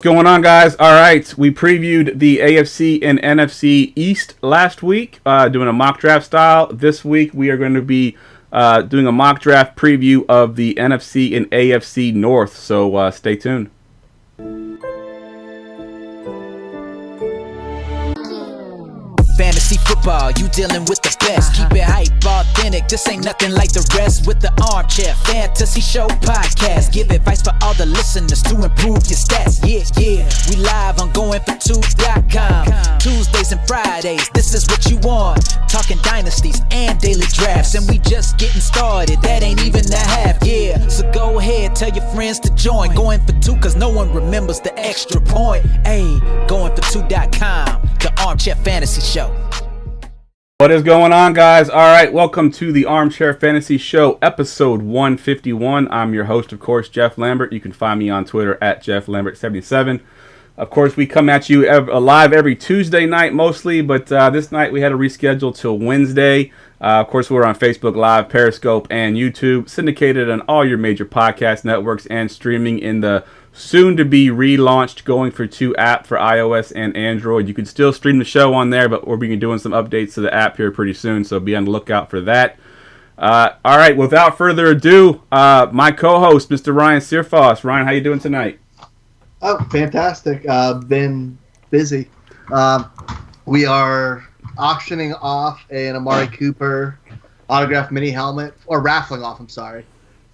Going on, guys? All right, we previewed the AFC and NFC East last week, doing a mock draft style. This week, we are going to be doing a mock draft preview of the NFC and AFC North. So stay tuned. Fantasy football, you dealing with the best. Keep it hype, authentic, this ain't nothing like the rest. With the Armchair Fantasy Show podcast, give advice for all the listeners to improve your stats. Yeah, we live on goingfor2.com. Tuesdays and Fridays, this is what you want. Talking dynasties and daily drafts, and we just getting started, that ain't even the half. Yeah, so go ahead, tell your friends to join. Going for two, cause no one remembers the extra point. Ayy, goingfor2.com, the Armchair Fantasy Show. What is going on, guys? All right, welcome to the Armchair Fantasy Show, episode 151. I'm your host, of course, Jeff Lambert. You can find me on Twitter at JeffLambert77. Of course, we come at you live every Tuesday night mostly, but this night we had to reschedule till Wednesday. Of course, we're on Facebook Live, Periscope, and YouTube, syndicated on all your major podcast networks, and streaming in the soon-to-be relaunched Going For Two app for iOS and Android. You can still stream the show on there, but we'll be doing some updates to the app here pretty soon, so be on the lookout for that. All right, without further ado, my co-host, Mr. Ryan Searfoss. Ryan, how you doing tonight? Oh, fantastic. Been busy. We are auctioning off an Amari Cooper autographed mini helmet, or raffling off, I'm sorry,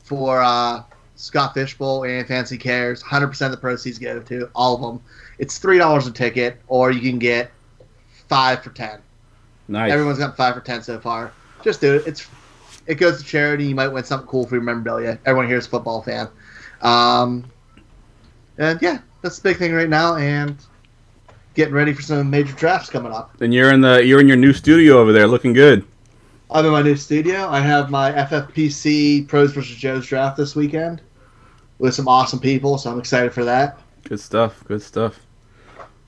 for Scott Fishbowl and Fancy Cares. 100% of the proceeds go to all of them. It's $3 a ticket, or you can get 5 for 10. Nice. Everyone's got 5 for 10 so far. Just do it. It goes to charity. You might win something cool for your memorabilia. Everyone here is a football fan. And yeah, that's the big thing right now, and getting ready for some major drafts coming up. And you're in your new studio over there, looking good. I'm in my new studio. I have my FFPC Pros vs. Joes draft this weekend with some awesome people, so I'm excited for that. Good stuff.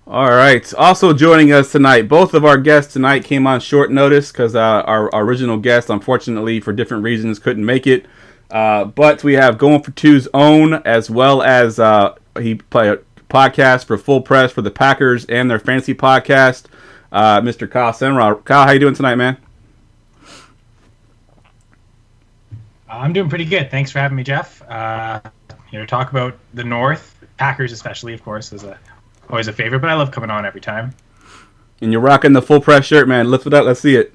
All right. Also joining us tonight, both of our guests tonight came on short notice because our original guest, unfortunately, for different reasons, couldn't make it. But we have Going For Two's own, as well as he played a podcast for Full Press for the Packers and their fantasy podcast, Mr. Kyle Senra. Kyle, how you doing tonight, man? I'm doing pretty good. Thanks for having me, Jeff. Here to talk about the North, Packers especially, of course, is always a favorite, but I love coming on every time. And you're rocking the Full Press shirt, man. Lift it up. Let's see it.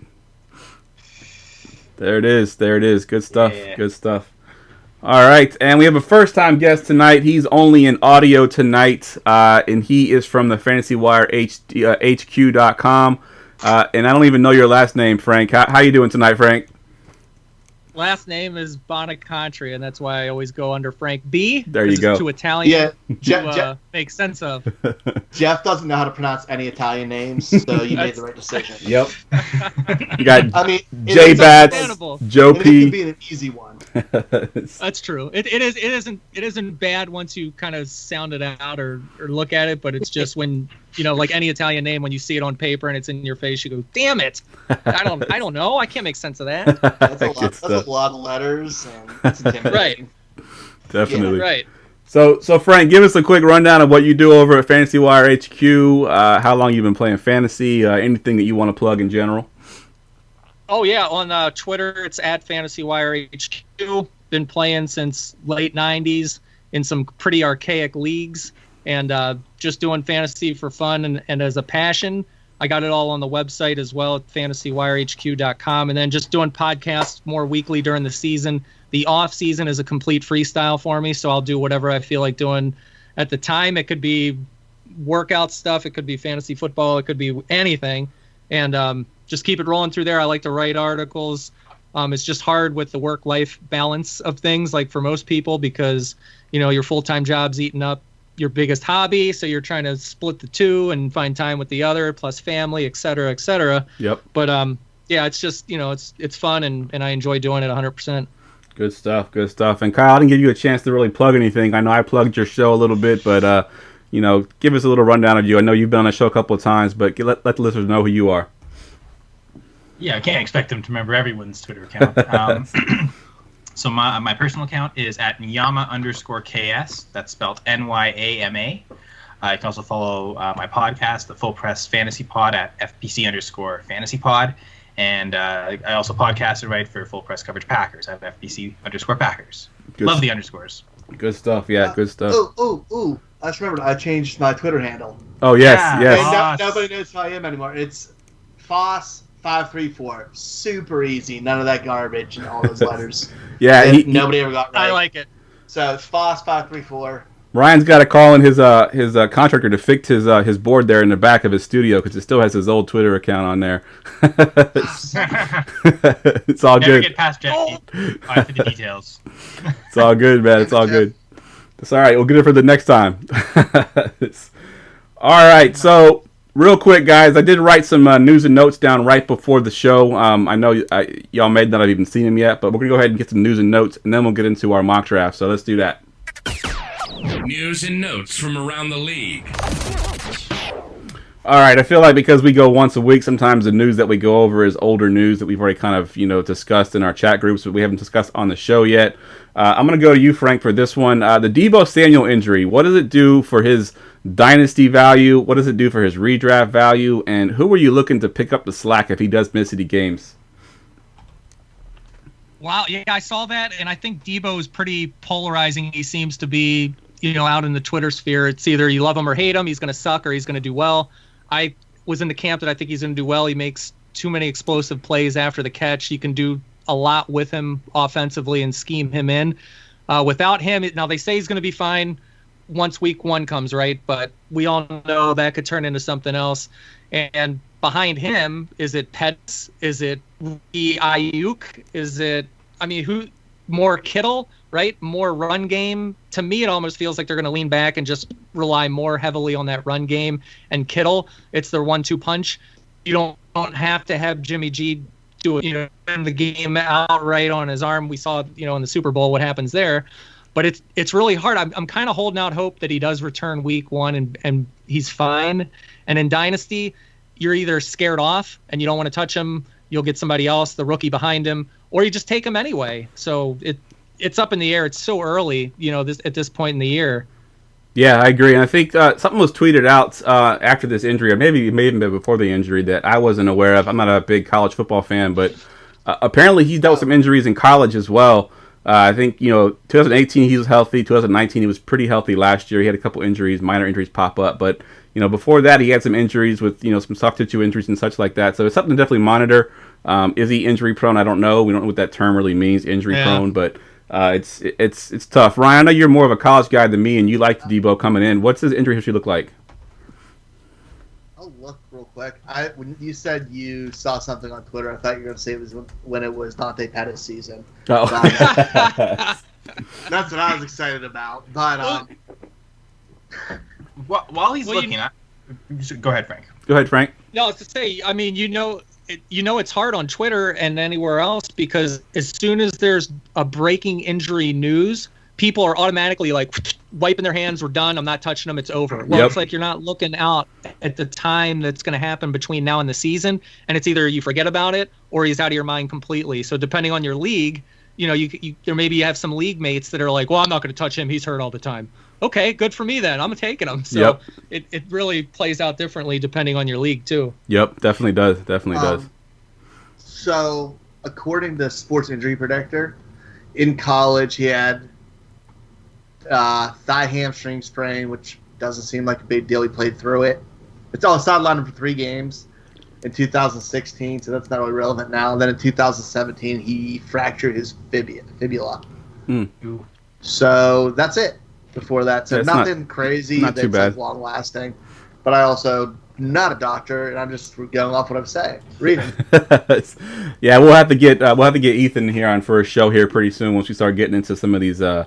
There it is. Good stuff. Yeah. Good stuff. All right. And we have a first-time guest tonight. He's only in audio tonight, and he is from the FantasyWire HQ.com. And I don't even know your last name, Frank. How you doing tonight, Frank? Last name is Bonacontri, and that's why I always go under Frank B. There you go. It's too Italian Jeff to make sense of. Jeff doesn't know how to pronounce any Italian names, so you made the right decision. Yep. You got J Bats, Joe P. It could be an easy one. That's true. It isn't bad once you kind of sound it out or look at it, but it's just when like any Italian name, when you see it on paper and it's in your face, you go, "Damn it! I don't know. I can't make sense of that." That's a lot of letters, and it's intimidating. Right. Definitely. Yeah, right. So Frank, give us a quick rundown of what you do over at Fantasy Wire HQ. How long you've been playing fantasy? Anything that you want to plug in general? Oh yeah, on Twitter it's at FantasyWireHQ. Been playing since late '90s in some pretty archaic leagues, and just doing fantasy for fun and as a passion. I got it all on the website as well at FantasyWireHQ.com, and then just doing podcasts more weekly during the season. The off season is a complete freestyle for me, so I'll do whatever I feel like doing at the time. It could be workout stuff, it could be fantasy football, it could be anything, and just keep it rolling through there. I like to write articles. It's just hard with the work-life balance of things, like for most people, because your full-time job's eating up your biggest hobby, so you're trying to split the two and find time with the other, plus family, et cetera, et cetera. Yep. But yeah, it's just it's fun, and I enjoy doing it 100%. Good stuff. And Kyle, I didn't give you a chance to really plug anything. I know I plugged your show a little bit, but give us a little rundown of you. I know you've been on the show a couple of times, but let the listeners know who you are. Yeah, I can't expect them to remember everyone's Twitter account. So my personal account is at Nyama_KS. That's spelled Nyama. You can also follow my podcast, the Full Press Fantasy Pod, at FPC_FantasyPod. And I also podcast and write for Full Press Coverage Packers. I have FPC_Packers. Love the underscores. Good stuff. Yeah, good stuff. Ooh. I just remembered I changed my Twitter handle. Oh, yes, Yeah. yes. And nobody knows who I am anymore. It's Foss534. Super easy. None of that garbage and all those letters. Yeah, nobody ever got right. I like it. So it's Foss534. Ryan's got to call in his contractor to fix his board there in the back of his studio because it still has his old Twitter account on there. It's all Never good. get past Jeff for the details. It's all good, man. It's all good. It's all right. We'll get it for the next time. All right. So, real quick, guys, I did write some news and notes down right before the show. I know y'all may not have even seen them yet, but we're going to go ahead and get some news and notes, and then we'll get into our mock draft. So, let's do that. News and notes from around the league. All right, I feel like because we go once a week, sometimes the news that we go over is older news that we've already kind of, discussed in our chat groups, but we haven't discussed on the show yet. I'm going to go to you, Frank, for this one. The Deebo Samuel injury, what does it do for his dynasty value? What does it do for his redraft value? And who are you looking to pick up the slack if he does miss any games? Wow, yeah, I saw that, and I think Debo is pretty polarizing. He seems to be, out in the Twitter sphere. It's either you love him or hate him. He's going to suck or he's going to do well. I was in the camp that I think he's going to do well. He makes too many explosive plays after the catch. You can do a lot with him offensively and scheme him in. Without him, now they say he's going to be fine once week 1 comes, right? But we all know that could turn into something else. And behind him, is it Pettis? Is it Ayuk? Is it, who more Kittle, right? More run game. To me, it almost feels like they're going to lean back and just rely more heavily on that run game. And Kittle, it's their 1-2 punch. You don't have to have Jimmy G do it, in the game outright on his arm. We saw, in the Super Bowl what happens there. But it's really hard. I'm kind of holding out hope that he does return week 1 and he's fine. And in Dynasty, you're either scared off and you don't want to touch him. You'll get somebody else, the rookie behind him, or you just take him anyway. So it's up in the air. It's so early, at this point in the year. Yeah, I agree. And I think something was tweeted out after this injury, or maybe it may have been before the injury, that I wasn't aware of. I'm not a big college football fan, but apparently he's dealt with some injuries in college as well. I think, 2018 he was healthy. 2019 he was pretty healthy last year. He had a couple injuries, minor injuries pop up. But, before that he had some injuries with, some soft tissue injuries and such like that. So it's something to definitely monitor. Is he injury prone? I don't know. We don't know what that term really means, injury prone. But it's tough. Ryan, I know you're more of a college guy than me, and you like Debo coming in. What's his injury history look like? I'll look real quick. When you said you saw something on Twitter, I thought you were going to say it was when it was Dante Pettis' season. Oh. That's what I was excited about. But while he's looking at, go ahead, Frank. Go ahead, Frank. No, to say, it's hard on Twitter and anywhere else because as soon as there's a breaking injury news, people are automatically like wiping their hands. We're done. I'm not touching them. It's over. Well, It's like you're not looking out at the time that's going to happen between now and the season, and it's either you forget about it or he's out of your mind completely. So depending on your league, there maybe you have some league mates that are like, well, I'm not going to touch him. He's hurt all the time. Okay, good for me then. I'm taking him. So it really plays out differently depending on your league too. Yep, definitely does. Definitely does. So according to Sports Injury Predictor, in college he had thigh hamstring sprain, which doesn't seem like a big deal. He played through it. It's all sidelined for 3 games in 2016, so that's not really relevant now. And then in 2017, he fractured his fibula. So that's it. Before that, so nothing crazy. Not too bad. Long lasting. But I also not a doctor, and I'm just going off what I'm saying. Read it. Yeah, we'll have to get Ethan here on for a show here pretty soon once we start getting into some of these. They're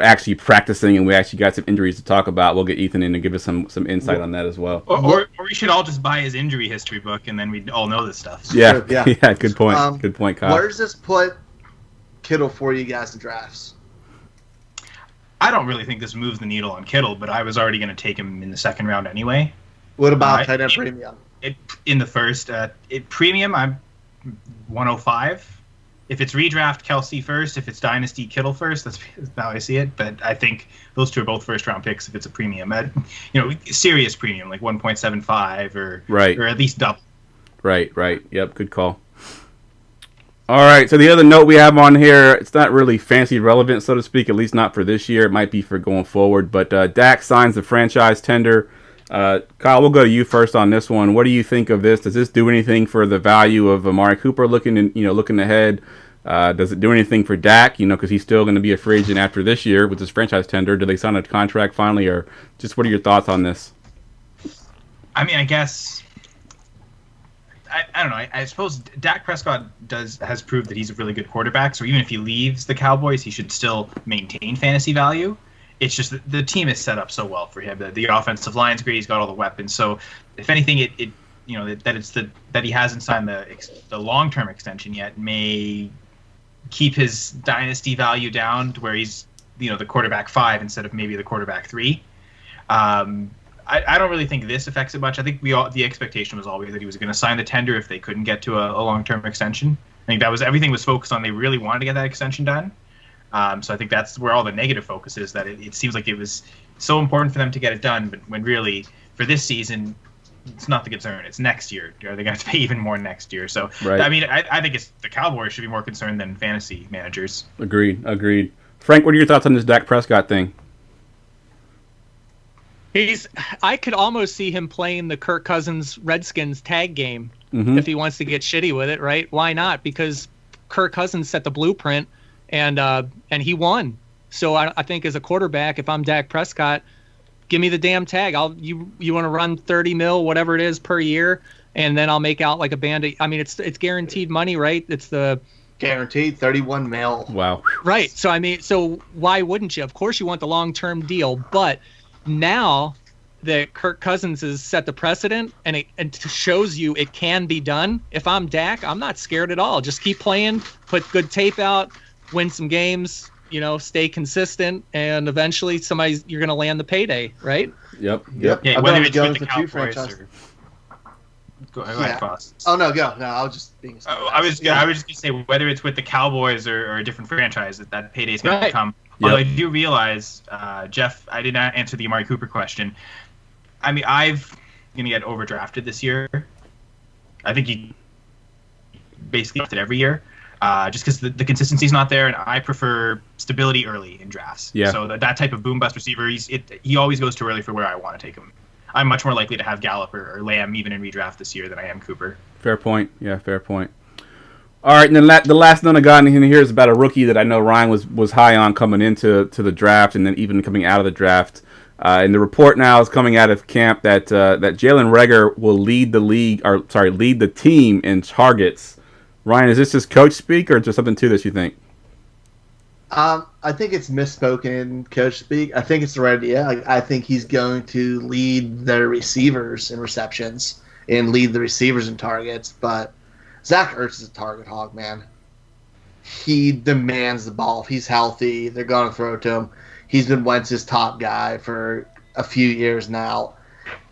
actually practicing, and we actually got some injuries to talk about. We'll get Ethan in to give us some insight on that as well. Or we should all just buy his injury history book, and then we all know this stuff. Yeah, yeah. Good point. Good point, Kyle. Where does this put Kittle for you guys in drafts? I don't really think this moves the needle on Kittle, but I was already going to take him in the 2nd round anyway. What about tight end premium? In the first, premium, I'm 105. if it's redraft, Kelsey first. If it's dynasty, Kittle first. That's how I see it. But I think those two are both first-round picks if it's a premium. Serious premium, like 1.75 or at least double. Right. Yep, good call. All right, so the other note we have on here, it's not really fancy relevant, so to speak, at least not for this year. It might be for going forward. But Dak signs the franchise tender. Kyle, we'll go to you first on this one. What do you think of this? Does this do anything for the value of Amari Cooper looking ahead? Does it do anything for Dak? Because he's still going to be a free agent after this year with his franchise tender. Do they sign a contract finally, or just what are your thoughts on this? I mean, I guess I don't know. I suppose Dak Prescott has proved that he's a really good quarterback. So even if he leaves the Cowboys, he should still maintain fantasy value. It's just that the team is set up so well for him. The offensive line's great. He's got all the weapons. So if anything, that he hasn't signed the long-term extension yet may keep his dynasty value down to where he's the quarterback 5 instead of maybe the quarterback 3. I don't really think this affects it much. I think the expectation was always that he was going to sign the tender if they couldn't get to a long-term extension. I think everything was focused on. They really wanted to get that extension done. So I think that's where all the negative focus is, that it seems like it was so important for them to get it done, but when really for this season, it's not the concern. It's next year. Are they going to pay even more next year? So, right. I mean, I think the Cowboys should be more concerned than fantasy managers. Agreed. Frank, what are your thoughts on this Dak Prescott thing? I could almost see him playing the Kirk Cousins Redskins tag game if he wants to get shitty with it, right? Why not? Because Kirk Cousins set the blueprint, and he won. So I think as a quarterback, if I'm Dak Prescott, give me the damn tag. You want to run 30 mil, whatever it is per year, and then I'll make out like a bandit. I mean, it's guaranteed money, right? It's the guaranteed 31 mil. Wow. Right. So so why wouldn't you? Of course you want the long-term deal, but now that Kirk Cousins has set the precedent and it shows you it can be done, if I'm Dak, I'm not scared at all. Just keep playing, put good tape out, win some games, stay consistent, and eventually you're going to land the payday, right? Yep. Yeah, whether it's with the Cowboys or... Go ahead, Foss. Oh, no, go. No, I was just being... I was just going to say, whether it's with the Cowboys or a different franchise, that payday is going to come. Yep. Although I do realize, Jeff, I did not answer the Amari Cooper question. I mean, I'm going to get overdrafted this year. I think you basically draft it every year, just because the consistency's not there, and I prefer stability early in drafts. Yeah. So that type of boom-bust receiver, he always goes too early for where I want to take him. I'm much more likely to have Gallup or Lamb even in redraft this year than I am Cooper. Fair point. Yeah, fair point. All right, and then the last note I got in here is about a rookie that I know Ryan was high on coming into the draft, and then even coming out of the draft. And the report now is coming out of camp that Jalen Reagor will lead the team in targets. Ryan, is this just coach speak, or is there something to this, you think? I think it's misspoken coach speak. I think it's the right idea. I think he's going to lead their receivers in receptions and lead the receivers in targets, but Zach Ertz is a target hog, man. He demands the ball. If he's healthy, they're going to throw it to him. He's been Wentz's top guy for a few years now.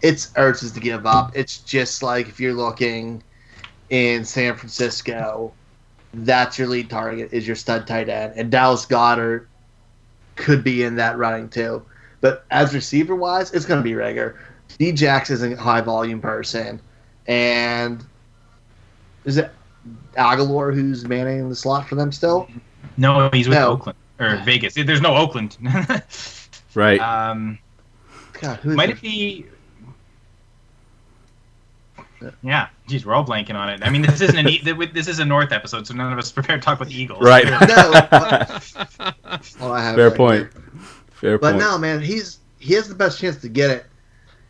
It's Ertz's to give up. It's just like if you're looking in San Francisco, that's your lead target is your stud tight end. And Dallas Goedert could be in that running too. But as receiver-wise, it's going to be Reagor. D-Jax isn't a high-volume person. And is it Aguilar who's manning the slot for them still? No, he's with Oakland. Or Vegas. There's no Oakland. Right. God, might it be... Yeah, geez, we're all blanking on it. I mean, this is a North episode, so none of us are prepared to talk about the Eagles. Right. Fair point. But no, man, he has the best chance to get it.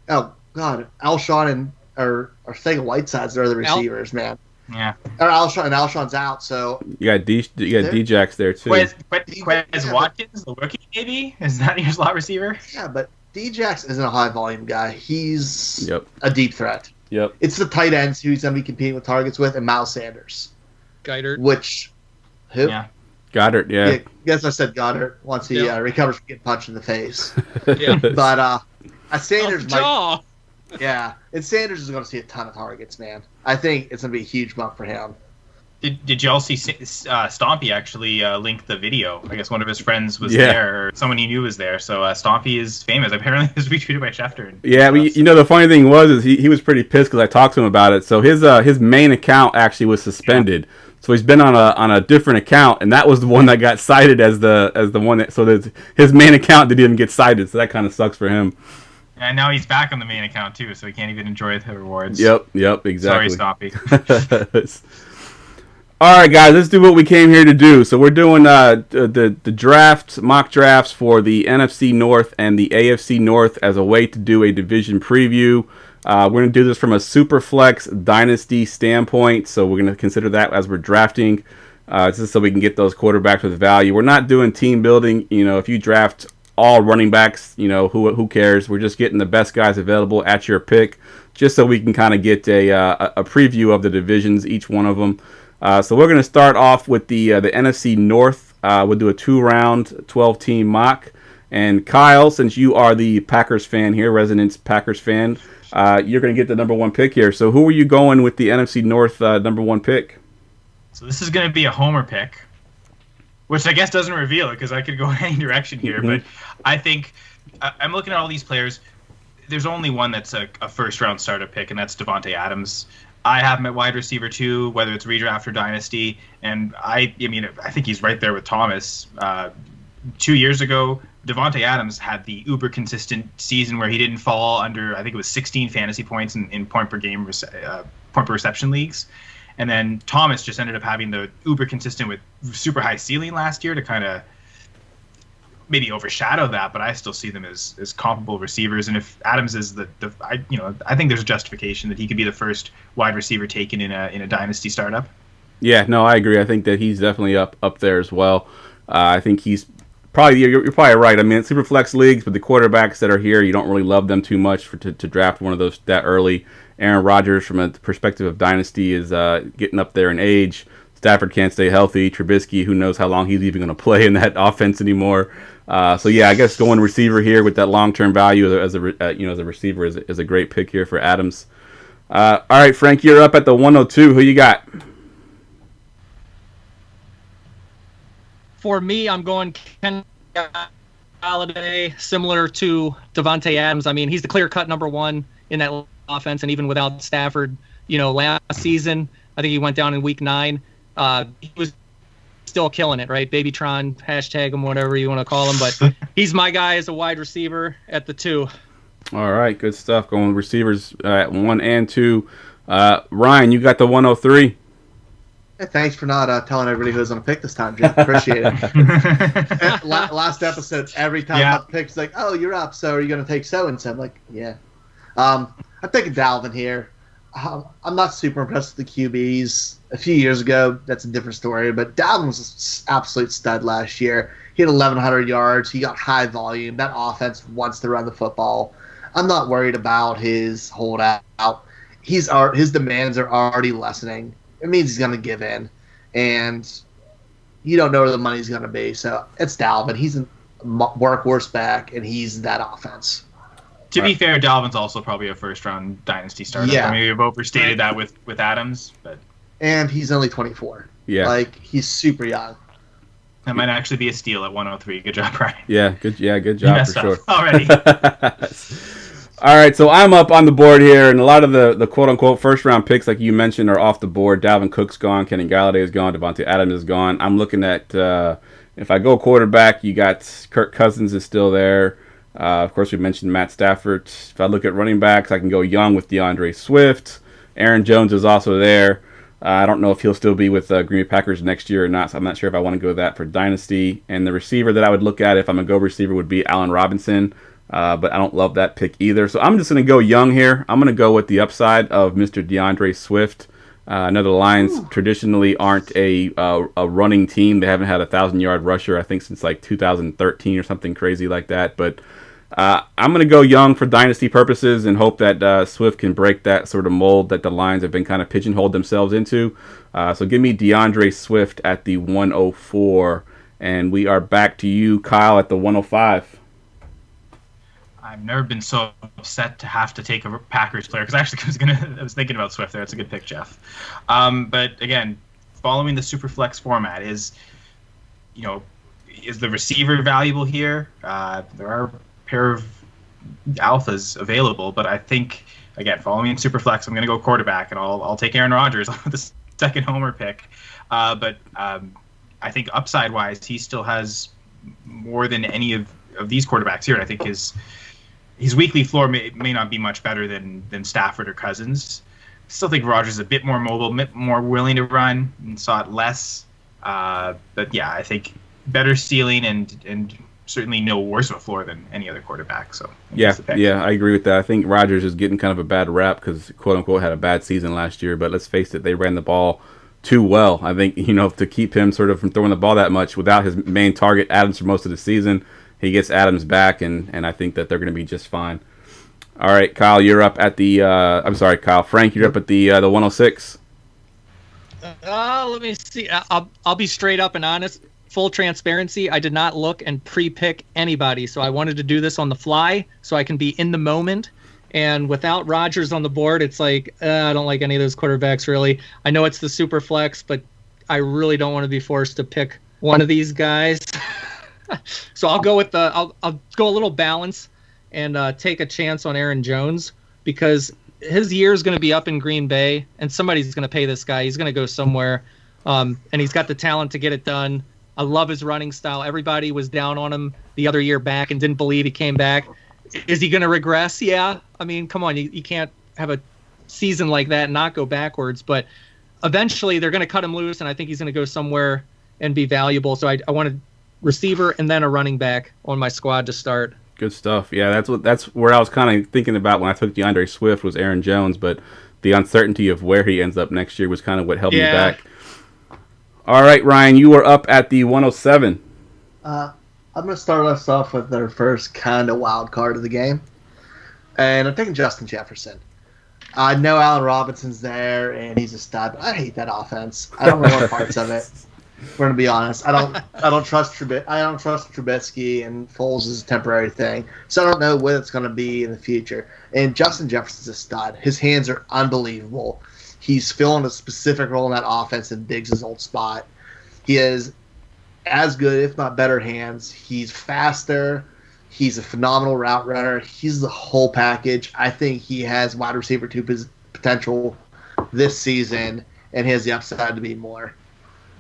Oh God, Alshon or Whiteside's are the receivers, man. Yeah. Or Alshon's out, so you got D-Jax there too. Quez Watkins, the rookie, maybe? Is that your slot receiver? Yeah, but D-Jax isn't a high volume guy. He's a deep threat. Yep. It's the tight ends who he's going to be competing with targets with, and Miles Sanders. Goddard. Who? Yeah. Goddard, yeah. Yes, I said Goddard once he recovers from getting punched in the face. Yeah. But Sanders might. Yeah, and Sanders is going to see a ton of targets, man. I think it's going to be a huge bump for him. Did y'all see Stompy actually link the video? I guess one of his friends was there, or someone he knew was there. So Stompy is famous. Apparently, he was retweeted by Schefter. Yeah, but the funny thing is he was pretty pissed because I talked to him about it. So his main account actually was suspended. Yeah. So he's been on a different account, and that was the one that got cited as the one that. So his main account didn't even get cited. So that kind of sucks for him. And now he's back on the main account too, so he can't even enjoy the rewards. Yep, exactly. Sorry, Stompy. All right, guys, let's do what we came here to do. So we're doing the draft, mock drafts for the NFC North and the AFC North as a way to do a division preview. We're going to do this from a Superflex Dynasty standpoint, so we're going to consider that as we're drafting, just so we can get those quarterbacks with value. We're not doing team building. If you draft all running backs, who cares? We're just getting the best guys available at your pick, just so we can kind of get a preview of the divisions, each one of them. So we're going to start off with the NFC North. We'll do a 2-round, 12-team mock. And Kyle, since you are the Packers fan here, resident Packers fan, you're going to get the number 1 pick here. So who are you going with the NFC North number 1 pick? So this is going to be a homer pick, which I guess doesn't reveal it because I could go any direction here. Mm-hmm. But I think I'm looking at all these players. There's only one that's a first-round starter pick, and that's Davante Adams. I have him at wide receiver too, whether it's redraft or dynasty, and I think he's right there with Thomas. 2 years ago, Davante Adams had the uber consistent season where he didn't fall under, I think it was 16 fantasy points in point per game, point per reception leagues, and then Thomas just ended up having the uber consistent with super high ceiling last year to kind of maybe overshadow that, but I still see them as comparable receivers. And if Adams is I think there's a justification that he could be the first wide receiver taken in a dynasty startup. Yeah, no, I agree. I think that he's definitely up there as well. I think he's probably you're probably right. I mean, it's super flex leagues, but the quarterbacks that are here, you don't really love them too much to draft one of those that early. Aaron Rodgers, from a perspective of dynasty, is getting up there in age. Stafford can't stay healthy. Trubisky, who knows how long he's even going to play in that offense anymore. So yeah, I guess going receiver here with that long-term value as a receiver is a great pick here for Adams. All right, Frank, you're up at the 102. Who you got? For me, I'm going Ken Galladay, similar to Davante Adams. I mean, he's the clear-cut number 1 in that offense, and even without Stafford, last season, I think he went down in week 9. He was still killing it, right? Babytron, hashtag him, whatever you want to call him. But he's my guy as a wide receiver at the 2. All right, good stuff. Going with receivers at 1 and 2. Ryan, you got the 103. Hey, thanks for not telling everybody who was going to pick this time, Jeff. Appreciate it. Last episode, every time I pick's like, oh, you're up, so are you going to take so-and-so? I'm like, yeah. I'm taking Dalvin here. I'm not super impressed with the QBs. A few years ago, that's a different story, but Dalvin was an absolute stud last year. He had 1,100 yards. He got high volume. That offense wants to run the football. I'm not worried about his holdout. His demands are already lessening. It means he's going to give in, and you don't know where the money's going to be. So it's Dalvin. He's a workhorse back, and he's that offense. To be fair, Dalvin's also probably a first-round dynasty starter. Yeah. I mean, we've overstated that with Adams, but and he's only 24. Yeah, like he's super young. That might actually be a steal at 103. Good job, Brian. Yeah, good job for sure. Already. All right, so I'm up on the board here, and a lot of the quote-unquote first-round picks, like you mentioned, are off the board. Dalvin Cook's gone. Kenny Galladay is gone. Davante Adams is gone. I'm looking at, if I go quarterback, you got Kirk Cousins is still there. Of course, we mentioned Matt Stafford. If I look at running backs, I can go young with DeAndre Swift. Aaron Jones is also there. I don't know if he'll still be with Green Bay Packers next year or not, so I'm not sure if I want to go that for Dynasty. And the receiver that I would look at if I'm a go receiver would be Allen Robinson. But I don't love that pick either. So I'm just going to go young here. I'm going to go with the upside of Mr. DeAndre Swift. I know the Lions traditionally aren't a running team. They haven't had a 1,000-yard rusher, I think, since like 2013 or something crazy like that. But I'm going to go young for dynasty purposes and hope that Swift can break that sort of mold that the Lions have been kind of pigeonholed themselves into. So give me DeAndre Swift at the 104. And we are back to you, Kyle, at the 105. I've never been so upset to have to take a Packers player because I was thinking about Swift there. It's a good pick, Jeff. But again, following the Superflex format. Is the receiver valuable here? There are a pair of alphas available, but I think, again, following Superflex, I'm going to go quarterback, and I'll take Aaron Rodgers on the second homer pick. But I think upside-wise, he still has more than any of these quarterbacks here. I think his weekly floor may not be much better than Stafford or Cousins. Still think Rodgers is a bit more mobile, a bit more willing to run, and saw it less. But yeah, I think better ceiling and certainly no worse of a floor than any other quarterback. So yeah, I agree with that. I think Rodgers is getting kind of a bad rap because quote unquote had a bad season last year. But let's face it, they ran the ball too well. I think to keep him sort of from throwing the ball that much without his main target Adams for most of the season, he gets Adams back, and I think that they're going to be just fine. All right, Kyle, you're up at the. I'm sorry, Kyle. Frank, you're up at the 106. Let me see. I'll be straight up and honest. Full transparency, I did not look and pre-pick anybody, so I wanted to do this on the fly so I can be in the moment. And without Rodgers on the board, it's like, I don't like any of those quarterbacks, really. I know it's the super flex, but I really don't want to be forced to pick one of these guys. So I'll go with I'll go a little balance and take a chance on Aaron Jones, because his year is going to be up in Green Bay, and somebody's going to pay this guy. He's going to go somewhere, and he's got the talent to get it done. I love his running style. Everybody was down on him the other year back and didn't believe he came back. Is he going to regress? Yeah. I mean, come on. You can't have a season like that and not go backwards. But eventually they're going to cut him loose, and I think he's going to go somewhere and be valuable. So I want a receiver and then a running back on my squad to start. Good stuff. Yeah, that's where I was kind of thinking about when I took DeAndre Swift was Aaron Jones, but the uncertainty of where he ends up next year was kind of what held me back. All right, Ryan, you are up at the 107. I'm going to start us off with their first kind of wild card of the game. And I'm taking Justin Jefferson. I know Allen Robinson's there, and he's a stud, but I hate that offense. I don't know what parts of it. We're going to be honest. I don't trust Trubisky, and Foles is a temporary thing. So I don't know what it's going to be in the future. And Justin Jefferson's a stud. His hands are unbelievable. He's filling a specific role in that offense in Diggs' old spot. He is as good, if not better, hands. He's faster. He's a phenomenal route runner. He's the whole package. I think he has wide receiver 2 potential this season, and he has the upside to be more.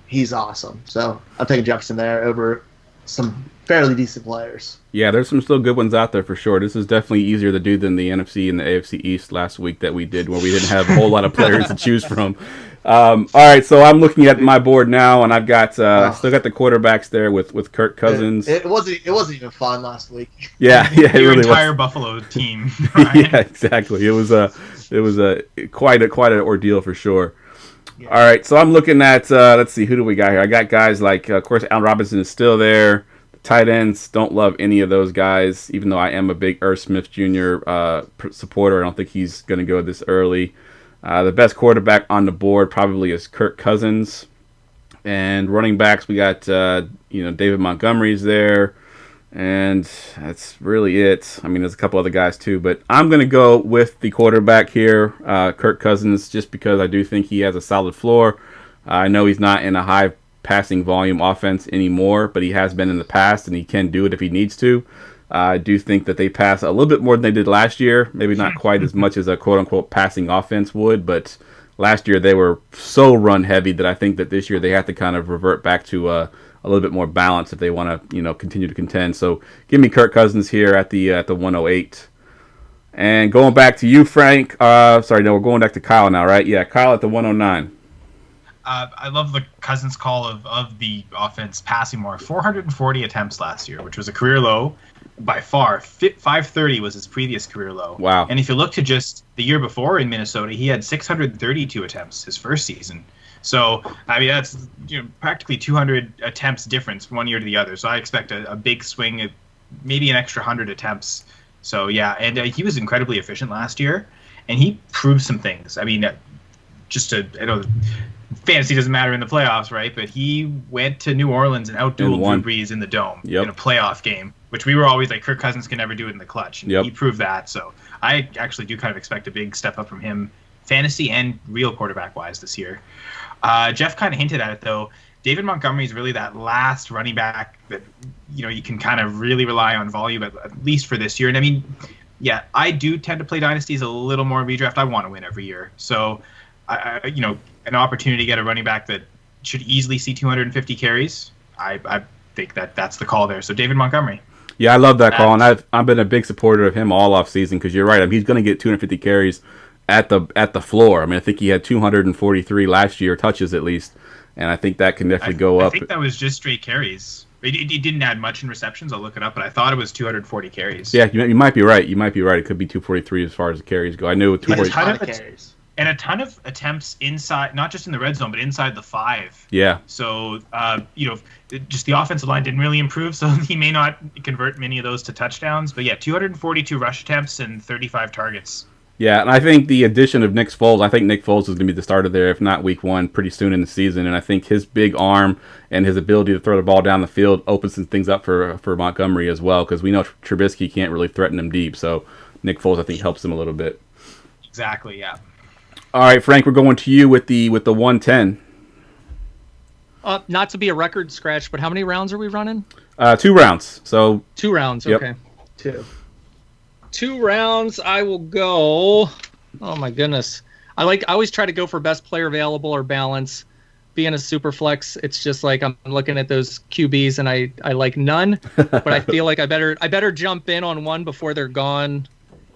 He's awesome. So I'm taking Jefferson there over some fairly decent players. Yeah, there's some still good ones out there for sure. This is definitely easier to do than the NFC and the AFC East last week that we did, where we didn't have a whole lot of players to choose from. All right, so I'm looking at my board now, and I've got still got the quarterbacks there with Kirk Cousins. It wasn't even fun last week. Yeah, it Your really entire was. Buffalo team. Right? Yeah, exactly. It was quite an ordeal for sure. Yeah. All right, so I'm looking at let's see, who do we got here? I got guys like, of course, Allen Robinson is still there. Tight ends, don't love any of those guys, even though I am a big Ertz Smith Jr. Supporter. I don't think he's going to go this early. The best quarterback on the board probably is Kirk Cousins. And running backs, we got David Montgomery's there. And that's really it. I mean, there's a couple other guys too. But I'm going to go with the quarterback here, Kirk Cousins, just because I do think he has a solid floor. I know he's not in a high passing volume offense anymore, but he has been in the past, and he can do it if he needs to. I do think that they pass a little bit more than they did last year. Maybe not quite as much as a quote-unquote passing offense would, but last year they were so run-heavy that I think that this year they have to kind of revert back to a little bit more balance if they want to continue to contend. So give me Kirk Cousins here at the 108. And going back to you, Frank. We're going back to Kyle now, right? Yeah, Kyle at the 109. I love the Cousins call of the offense passing more. 440 attempts last year, which was a career low by far. 530 was his previous career low. Wow. And if you look to just the year before in Minnesota, he had 632 attempts his first season. So, I mean, that's practically 200 attempts difference from one year to the other. So I expect a big swing, at maybe an extra 100 attempts. So, yeah, and he was incredibly efficient last year, and he proved some things. I mean, I know fantasy doesn't matter in the playoffs, right? But he went to New Orleans and outdueled Drew Brees in the Dome in a playoff game, which we were always like, Kirk Cousins can never do it in the clutch. And he proved that. So I actually do kind of expect a big step up from him fantasy and real quarterback-wise this year. Jeff kind of hinted at it, though. David Montgomery is really that last running back that, you can kind of really rely on volume, at least for this year. And I mean, yeah, I do tend to play dynasties a little more redraft. I want to win every year. So, an opportunity to get a running back that should easily see 250 carries, I think that's the call there. So David Montgomery. Yeah, I love that call, and I've been a big supporter of him all off season because you're right. I mean, he's going to get 250 carries at the floor. I mean, I think he had 243 last year, touches at least, and I think that can definitely go up. I think that was just straight carries. He didn't add much in receptions. I'll look it up, but I thought it was 240 carries. Yeah, you might be right. You might be right. It could be 243 as far as the carries go. I knew 243 carries. And a ton of attempts inside, not just in the red zone, but inside the 5. Yeah. So, just the offensive line didn't really improve, so he may not convert many of those to touchdowns. But yeah, 242 rush attempts and 35 targets. Yeah, and I think the addition of Nick Foles, I think Nick Foles is going to be the starter there, if not week 1, pretty soon in the season. And I think his big arm and his ability to throw the ball down the field opens some things up for Montgomery as well, because we know Trubisky can't really threaten him deep. So Nick Foles, I think, helps him a little bit. Exactly, yeah. All right, Frank, we're going to you with the 110. Not to be a record scratch, but how many rounds are we running? 2 rounds. So 2 rounds. Yep. Okay. 2. 2 rounds. I will go. Oh my goodness. I always try to go for best player available or balance. Being a super flex, it's just like I'm looking at those QBs and I like none, but I feel like I better jump in on one before they're gone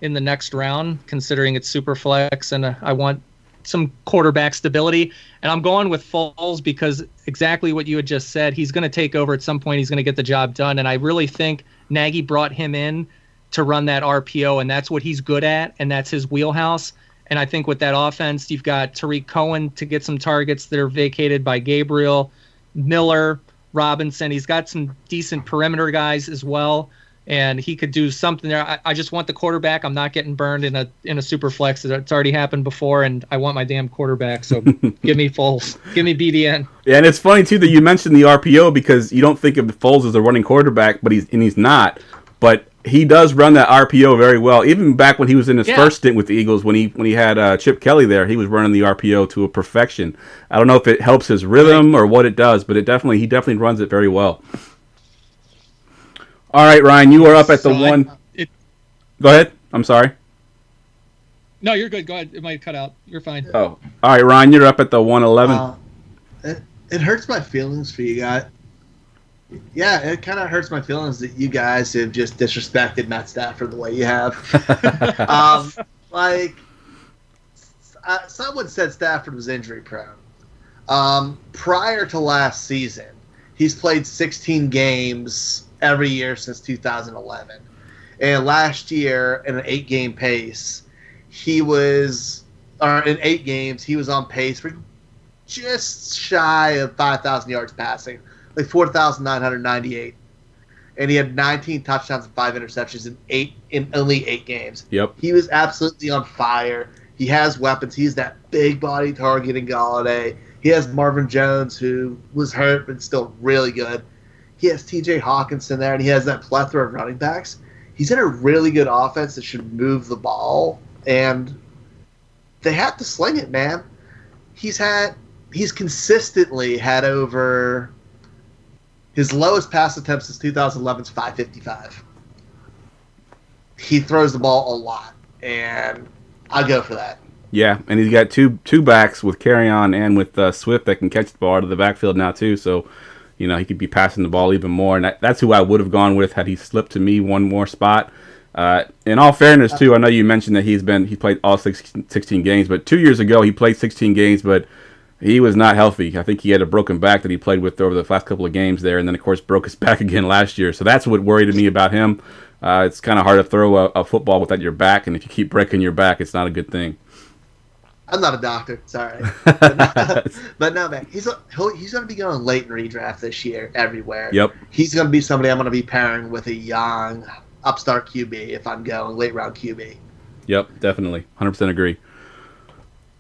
in the next round, considering it's super flex and I want some quarterback stability. And I'm going with Foles because exactly what you had just said. He's going to take over at some point. He's going to get the job done. And I really think Nagy brought him in to run that RPO, and that's what he's good at, and that's his wheelhouse. And I think with that offense, you've got Tariq Cohen to get some targets that are vacated by Gabriel, Miller, Robinson. He's got some decent perimeter guys as well, and he could do something there. I just want the quarterback. I'm not getting burned in a super flex. It's already happened before, and I want my damn quarterback. So give me Foles. Give me BDN. Yeah, and it's funny, too, that you mentioned the RPO because you don't think of Foles as a running quarterback, but he's not. But he does run that RPO very well. Even back when he was in his first stint with the Eagles, when he had Chip Kelly there, he was running the RPO to a perfection. I don't know if it helps his rhythm or what it does, but he definitely runs it very well. All right, Ryan, you are up at the one. Go ahead. I'm sorry. No, you're good. Go ahead. It might cut out. You're fine. Oh, all right, Ryan, you're up at the 111. It hurts my feelings for you guys. Yeah, it kind of hurts my feelings that you guys have just disrespected Matt Stafford the way you have. Someone said Stafford was injury prone. Prior to last season, he's played 16 games every year since 2011. And last year, in an 8-game pace, in 8 games, he was on pace for just shy of 5,000 yards passing. Like 4,998, and he had 19 touchdowns and 5 interceptions in only 8 games. Yep, he was absolutely on fire. He has weapons. He's that big body targeting Galladay. He has Marvin Jones, who was hurt but still really good. He has T.J. Hawkinson there, and he has that plethora of running backs. He's in a really good offense that should move the ball, and they have to sling it, man. He's consistently had over. His lowest pass attempt since 2011 is 555. He throws the ball a lot, and I go for that. Yeah, and he's got two backs with Carrion and with Swift that can catch the ball out of the backfield now too. So, he could be passing the ball even more, and that's who I would have gone with had he slipped to me one more spot. In all fairness, too, I know you mentioned that he played all 16 games, but 2 years ago he played 16 games, but he was not healthy. I think he had a broken back that he played with over the last couple of games there, and then, of course, broke his back again last year. So that's what worried me about him. It's kind of hard to throw a football without your back, and if you keep breaking your back, it's not a good thing. I'm not a doctor. Sorry. But no, man. He's going to be going late in redraft this year everywhere. Yep. He's going to be somebody I'm going to be pairing with a young upstart QB if I'm going late round QB. Yep, definitely. 100% agree.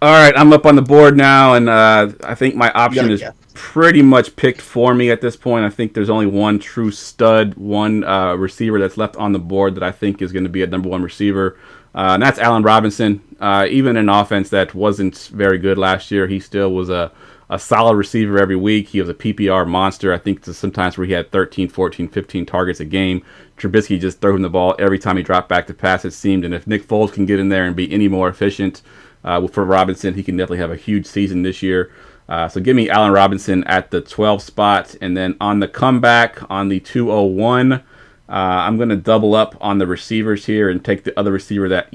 All right, I'm up on the board now, and I think my option is pretty much picked for me at this point. I think there's only one true stud, one receiver that's left on the board that I think is going to be a number 1 receiver, and that's Allen Robinson. Even an offense that wasn't very good last year, he still was a solid receiver every week. He was a PPR monster. I think sometimes where he had 13, 14, 15 targets a game. Trubisky just threw him the ball every time he dropped back to pass, it seemed. And if Nick Foles can get in there and be any more efficient for Robinson, he can definitely have a huge season this year. So give me Allen Robinson at the 12 spot. And then on the comeback, on the 201, I'm going to double up on the receivers here and take the other receiver that,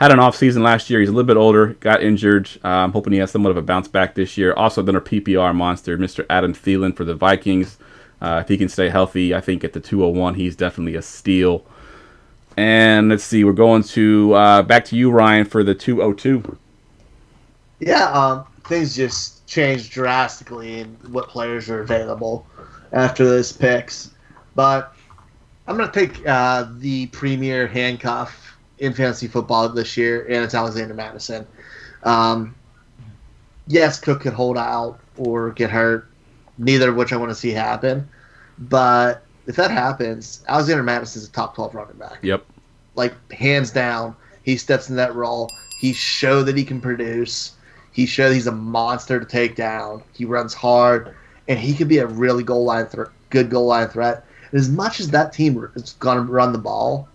had an off season last year. He's a little bit older, got injured. I'm hoping he has somewhat of a bounce back this year. Also another PPR monster, Mr. Adam Thielen for the Vikings. If he can stay healthy, I think at the 201, he's definitely a steal. And let's see, we're going to back to you, Ryan, for the 202. Yeah, things just changed drastically in what players are available after those picks. But I'm going to take the premier handcuff in fantasy football this year, and it's Alexander Mattison. Yes, Cook could hold out or get hurt, neither of which I want to see happen. But if that happens, Alexander Mattison is a top 12 running back. Yep. Like, hands down, he steps in that role. He showed that he can produce. He showed he's a monster to take down. He runs hard, and he could be a really good goal line threat. And as much as that team is going to run the ball,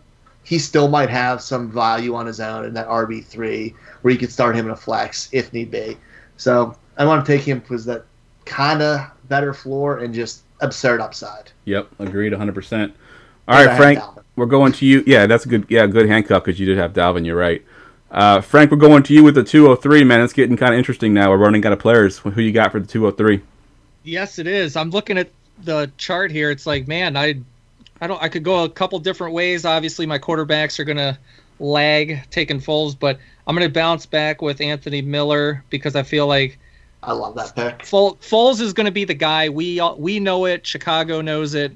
he still might have some value on his own in that RB3 where you could start him in a flex if need be. So I want to take him because that kind of better floor and just absurd upside. Yep, agreed 100%. All right, Frank, we're going to you. Yeah, that's a good handcuff because you did have Dalvin. You're right. Frank, we're going to you with the 203, man. It's getting kind of interesting now. We're running out of players. Who you got for the 203? Yes, it is. I'm looking at the chart here. It's like, man, I could go a couple different ways. Obviously, my quarterbacks are going to lag taking Foles, but I'm going to bounce back with Anthony Miller because I feel like I love that pick. Foles is going to be the guy. We know it. Chicago knows it.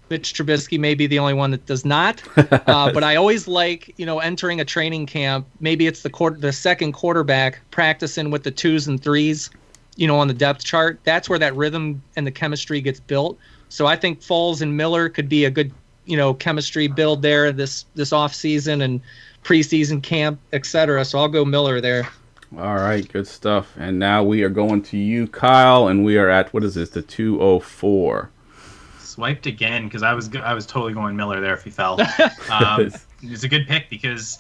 Mitch Trubisky may be the only one that does not. But I always like, entering a training camp. Maybe it's the second quarterback practicing with the 2s and 3s, on the depth chart. That's where that rhythm and the chemistry gets built. So I think Foles and Miller could be a good, chemistry build there this off season and preseason camp, etc. So I'll go Miller there. All right, good stuff. And now we are going to you, Kyle, and we are at, what is this, the 204. Swiped again because I was totally going Miller there if he fell. It's a good pick because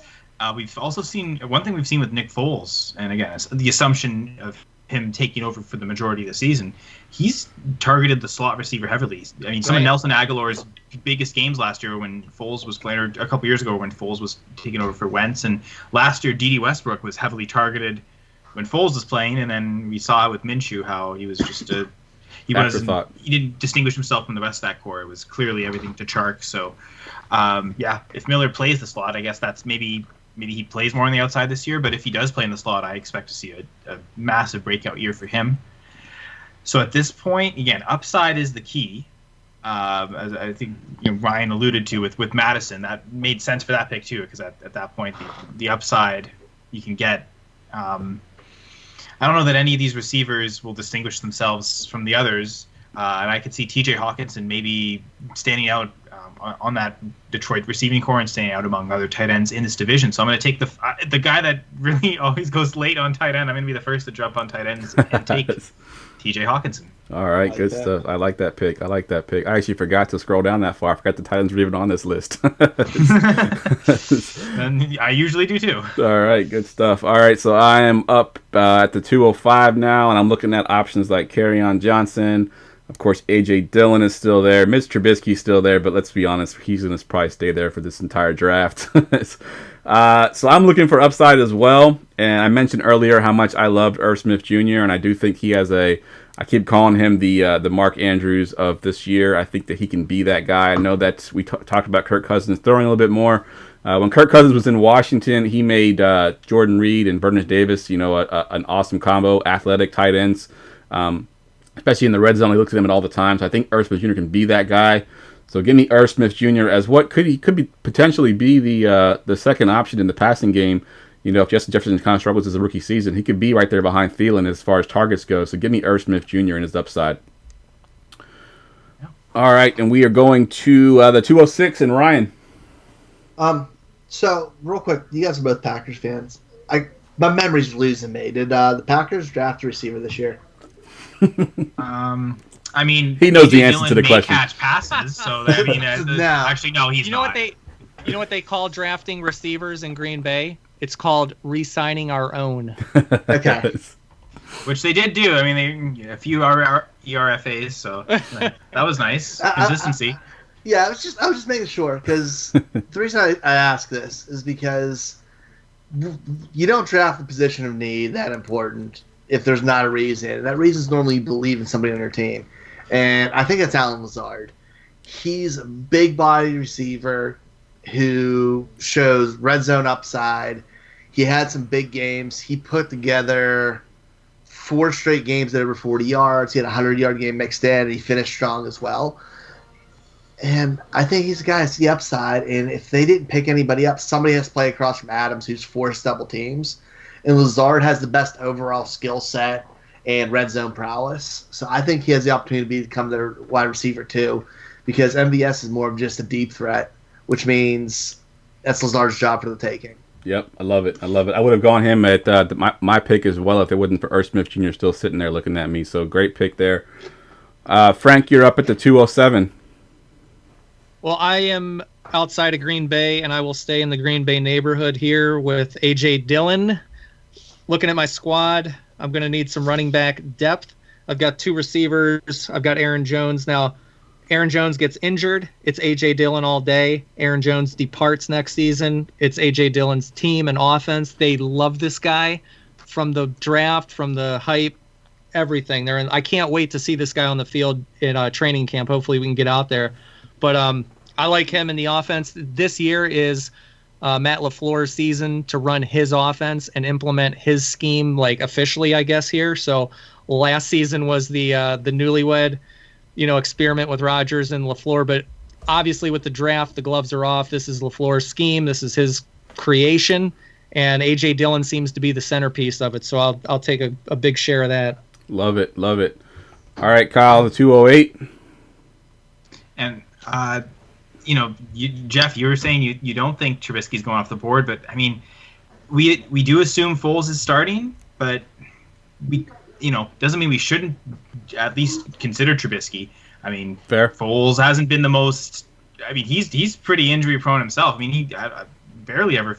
we've also seen one thing we've seen with Nick Foles, and again, it's the assumption of him taking over for the majority of the season. He's targeted the slot receiver heavily. I mean, some of Nelson Aguilar's biggest games last year when Foles was playing, or a couple years ago when Foles was taking over for Wentz, and last year Dede Westbrook was heavily targeted when Foles was playing, and then we saw with Minshew how he was just he didn't distinguish himself from the rest of that core. It was clearly everything to Chark. So, if Miller plays the slot, I guess that's maybe he plays more on the outside this year. But if he does play in the slot, I expect to see a massive breakout year for him. So at this point, again, upside is the key. As I think Ryan alluded to with Madison, that made sense for that pick too, because at that point the upside you can get. I don't know that any of these receivers will distinguish themselves from the others, and I could see T.J. Hawkinson maybe standing out on that Detroit receiving core and standing out among other tight ends in this division. So I'm going to take the guy that really always goes late on tight end. I'm going to be the first to jump on tight ends and take T.J. Hawkinson. All right, good stuff. I like that pick. I actually forgot to scroll down that far. I forgot the tight ends were even on this list. And I usually do too. All right, good stuff. All right, so I am up at the 205 now, and I'm looking at options like Kerryon Johnson. Of course, A.J. Dillon is still there. Mitch Trubisky's still there, but let's be honest, he's going to probably stay there for this entire draft. So I'm looking for upside as well. And I mentioned earlier how much I loved Irv Smith Jr., and I do think he has I keep calling him the Mark Andrews of this year. I think that he can be that guy. I know that we talked about Kirk Cousins throwing a little bit more. When Kirk Cousins was in Washington, he made Jordan Reed and Bernard Davis, an awesome combo, athletic tight ends. Especially in the red zone, he looks at them all the time. So I think Irv Smith Jr. can be that guy. So give me Irv Smith Jr. as what could potentially be the second option in the passing game. If Justin Jefferson kind of struggles as a rookie season, he could be right there behind Thielen as far as targets go. So give me Irv Smith Jr. and his upside. Yeah. All right, and we are going to the 206 and Ryan. So real quick, you guys are both Packers fans. My memory's losing me. Did the Packers draft a receiver this year? I mean, he knows AJ the answer Dillon to the may question. catch passes, so I mean, No. actually, no, he's You know not. what they call drafting receivers in Green Bay? It's called re-signing our own. Okay. Which they did do. I mean, a few ERFAs, so that was nice. Consistency. Yeah, I was just making sure, because the reason I ask this is because you don't draft the position of need that important if there's not a reason. And that reason is normally you believe in somebody on your team. And I think it's Allen Lazard. He's a big body receiver who shows red zone upside. He had some big games. He put together 4 straight games at over 40 yards. He had a 100-yard game mixed in, and he finished strong as well. And I think he's a guy that's the upside. And if they didn't pick anybody up, somebody has to play across from Adams, who's forced double teams. And Lazard has the best overall skill set and red zone prowess. So I think he has the opportunity to become their wide receiver too, because MVS is more of just a deep threat, which means that's Lazard's job for the taking. Yep, I love it. I would have gone him at my pick as well if it wasn't for Ertz Smith Jr. still sitting there looking at me. So great pick there. Frank, you're up at the 207. Well, I am outside of Green Bay, and I will stay in the Green Bay neighborhood here with AJ Dillon. Looking at my squad, I'm going to need some running back depth. I've got 2 receivers. I've got Aaron Jones. Now, Aaron Jones gets injured. It's A.J. Dillon all day. Aaron Jones departs next season. It's A.J. Dillon's team and offense. They love this guy from the draft, from the hype, everything. I can't wait to see this guy on the field in training camp. Hopefully we can get out there. But I like him in the offense. This year is Matt LaFleur's season to run his offense and implement his scheme, like officially, I guess, here. So last season was the newlywed, experiment with Rodgers and LaFleur. But obviously with the draft, the gloves are off. This is LaFleur's scheme. This is his creation. And A.J. Dillon seems to be the centerpiece of it. So I'll take a big share of that. Love it. Love it. All right, Kyle, the 208. And, Jeff, you were saying you don't think Trubisky's going off the board, but, I mean, we do assume Foles is starting, but we doesn't mean we shouldn't at least consider Trubisky. I mean, fair. Foles hasn't been the most. I mean, he's pretty injury prone himself. I mean, he barely ever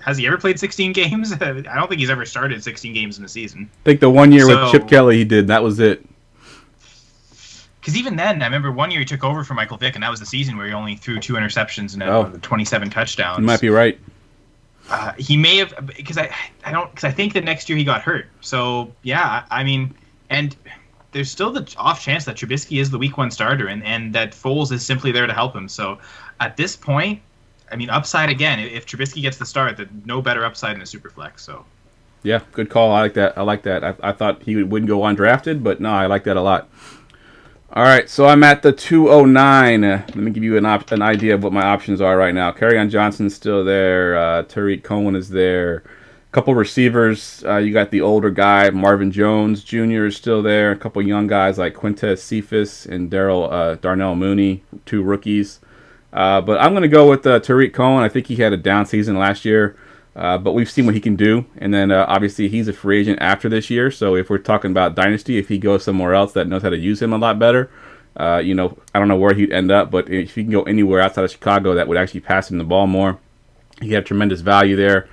has he ever played 16 games? I don't think he's ever started 16 games in a season. I think the one year with Chip Kelly he did. That was it. Because even then, I remember one year he took over for Michael Vick, and that was the season where he only threw 2 interceptions and 27 touchdowns. You might be right. He may have, because I think the next year he got hurt. So yeah, I mean, and there's still the off chance that Trubisky is the week 1 starter, and that Foles is simply there to help him. So at this point, I mean, upside again. If Trubisky gets the start, no better upside in a super flex. So yeah, good call. I like that. I thought he wouldn't go undrafted, but no, I like that a lot. All right, so I'm at the 209. Let me give you an idea of what my options are right now. Kerryon Johnson's still there. Tariq Cohen is there. A couple receivers. You got the older guy, Marvin Jones Jr. is still there. A couple young guys like Quintez Cephas and Darnell Mooney, 2 rookies. But I'm going to go with Tariq Cohen. I think he had a down season last year. But we've seen what he can do. And then obviously he's a free agent after this year. So if we're talking about dynasty, if he goes somewhere else that knows how to use him a lot better, I don't know where he'd end up. But if he can go anywhere outside of Chicago that would actually pass him the ball more, he had tremendous value there.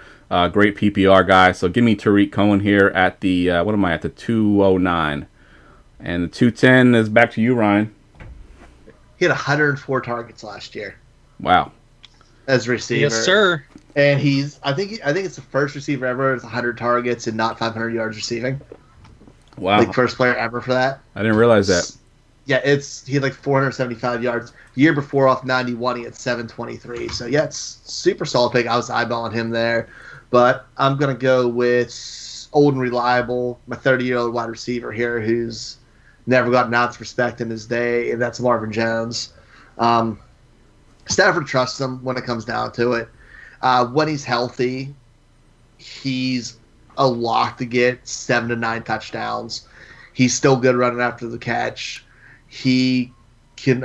Great PPR guy. So give me Tariq Cohen here at the, at the 209. And the 210 is back to you, Ryan. He had 104 targets last year. Wow. As a receiver. Yes, sir. And I think it's the first receiver ever with 100 targets and not 500 yards receiving. Wow. Like first player ever for that. I didn't realize that. Yeah, he had like 475 yards. The year before off 91, he had 723. So yeah, it's super solid pick. I was eyeballing him there. But I'm going to go with old and reliable, my 30-year-old wide receiver here who's never got an ounce respect in his day, and that's Marvin Jones. Stafford trusts him when it comes down to it. When he's healthy, he's a lock to get 7 to 9 touchdowns. He's still good running after the catch. He can.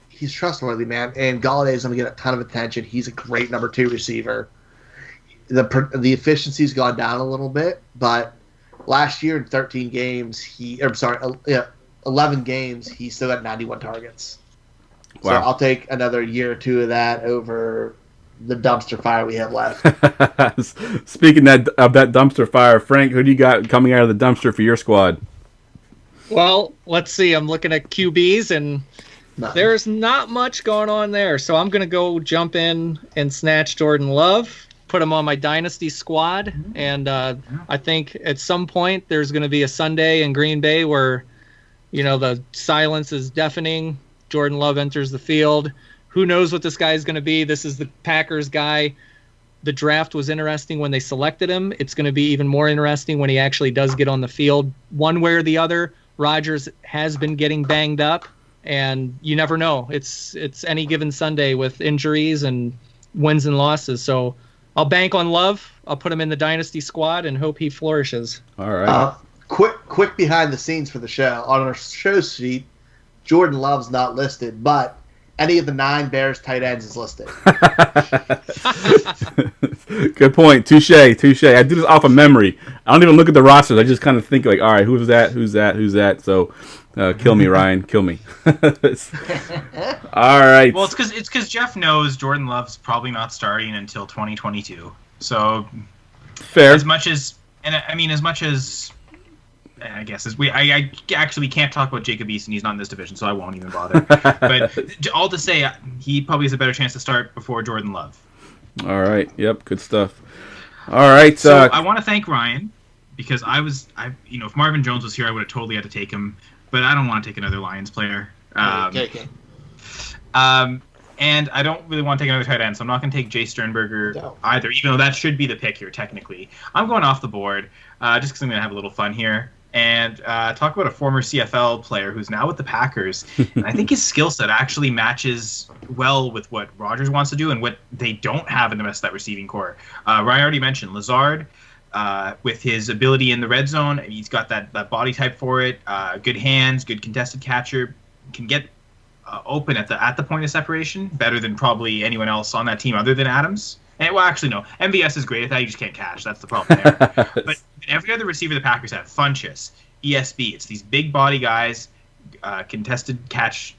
He's trustworthy, man. And Galladay's going to get a ton of attention. He's a great number 2 receiver. the efficiency's gone down a little bit, but last year in 11 games, he still got 91 targets. Wow. So I'll take another year or two of that over the dumpster fire we have left. Speaking of that dumpster fire, Frank, who do you got coming out of the dumpster for your squad? Well, let's see. I'm looking at QBs, and there's not much going on there. So I'm going to go jump in and snatch Jordan Love, put him on my dynasty squad, and I think at some point there's going to be a Sunday in Green Bay where, the silence is deafening. Jordan Love enters the field. Who knows what this guy is going to be? This is the Packers guy. The draft was interesting when they selected him. It's going to be even more interesting when he actually does get on the field. One way or the other, Rodgers has been getting banged up, and you never know. It's any given Sunday with injuries and wins and losses. So I'll bank on Love. I'll put him in the dynasty squad and hope he flourishes. All right. Quick behind the scenes for the show. On our show sheet, Jordan Love's not listed, but any of the 9 Bears tight ends is listed. Good point. Touche. I do this off of memory. I don't even look at the rosters. I just kind of think like, all right, who's that? So kill me, Ryan. Kill me. All right. Well, it's because Jeff knows Jordan Love's probably not starting until 2022. So fair. As much as I guess I actually can't talk about Jacob Eason. He's not in this division, so I won't even bother. But all to say, he probably has a better chance to start before Jordan Love. All right. Yep. Good stuff. All right. So I want to thank Ryan because if Marvin Jones was here, I would have totally had to take him, but I don't want to take another Lions player. Take him. And I don't really want to take another tight end, so I'm not going to take Jay Sternberger either, even though that should be the pick here technically. I'm going off the board just because I'm going to have a little fun here. And talk about a former CFL player who's now with the Packers. And I think his skill set actually matches well with what Rodgers wants to do and what they don't have in the rest of that receiving core. Ryan already mentioned Lazard with his ability in the red zone. He's got that body type for it. Good hands, good contested catcher. Can get open at the point of separation better than probably anyone else on that team other than Adams. And, well, actually, no. MVS is great at that. You just can't catch. That's the problem there. But every other receiver the Packers have, Funchess, ESB, it's these big body guys, contested catch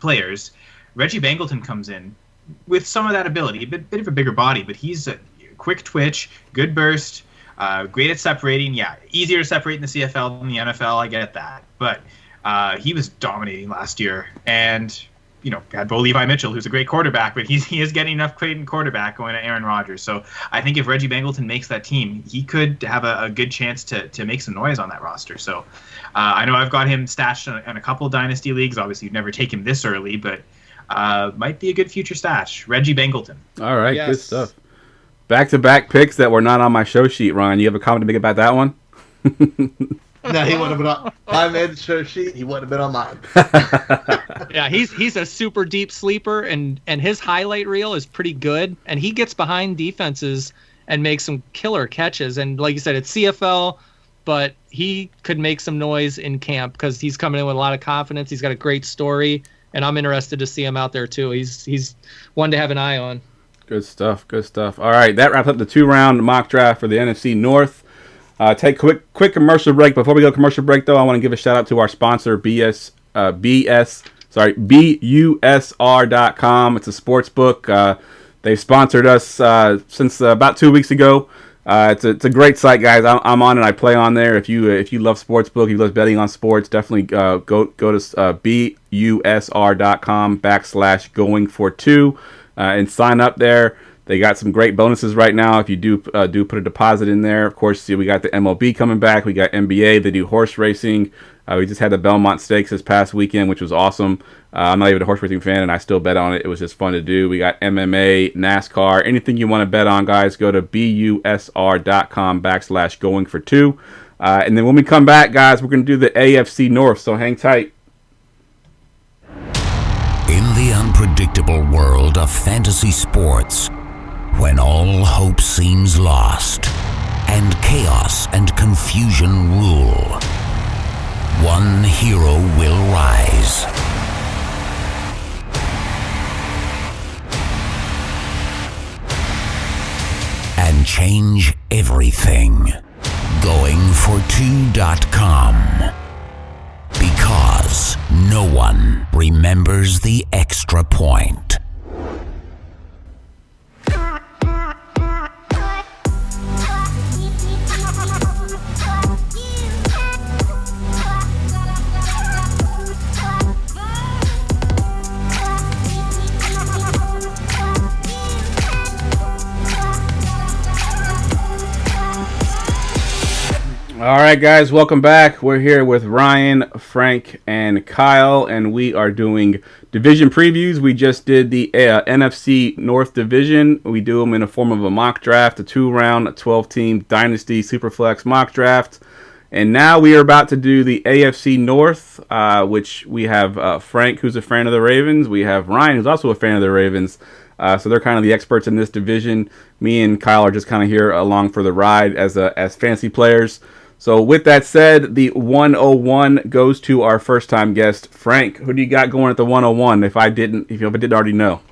players. Reggie Bangleton comes in with some of that ability, a bit of a bigger body, but he's a quick twitch, good burst, great at separating. Yeah, easier to separate in the CFL than the NFL. I get that. But he was dominating last year. And had Bo Levi Mitchell, who's a great quarterback, but he is getting enough credit in quarterback going to Aaron Rodgers. So I think if Reggie Bangleton makes that team, he could have a good chance to make some noise on that roster. So I know I've got him stashed in a couple of dynasty leagues. Obviously, you'd never take him this early, but might be a good future stash. Reggie Bangleton. All right, yes. Good stuff. Back-to-back picks that were not on my show sheet, Ryan. You have a comment to make about that one? No, he wouldn't have been on. I made the show sheet. He wouldn't have been on mine. Yeah, he's a super deep sleeper, and his highlight reel is pretty good. And he gets behind defenses and makes some killer catches. And like you said, it's CFL, but he could make some noise in camp because he's coming in with a lot of confidence. He's got a great story, and I'm interested to see him out there too. He's one to have an eye on. Good stuff. All right, that wraps up the 2-round mock draft for the NFC North. Take a quick commercial break. Before we go commercial break, though, I want to give a shout out to our sponsor, BUSR.com. It's a sports book. They've sponsored us since about 2 weeks ago. It's a great site, guys. I'm on it. I play on there. If you love sportsbook, if you love betting on sports, definitely go to BUSR.com/going-for-2 and sign up there. They got some great bonuses right now if you do put a deposit in there. Of course, we got the MLB coming back. We got NBA. They do horse racing. We just had the Belmont Stakes this past weekend, which was awesome. I'm not even a horse racing fan, and I still bet on it. It was just fun to do. We got MMA, NASCAR, anything you want to bet on, guys. Go to BUSR.com/going-for-2. And then when we come back, guys, we're going to do the AFC North, so hang tight. In the unpredictable world of fantasy sports, when all hope seems lost and chaos and confusion rule, one hero will rise. And change everything. Goingfor2.com. Because no one remembers the extra point. All right, guys, welcome back. We're here with Ryan, Frank, and Kyle, and we are doing division previews. We just did the NFC North division. We do them in a form of a mock draft, a 2-round, 12-team Dynasty Superflex mock draft. And now we are about to do the AFC North, which we have Frank, who's a fan of the Ravens. We have Ryan, who's also a fan of the Ravens. So they're kind of the experts in this division. Me and Kyle are just kind of here along for the ride as fantasy players. So with that said, the 101 goes to our first-time guest, Frank. Who do you got going at the 101? If I didn't already know.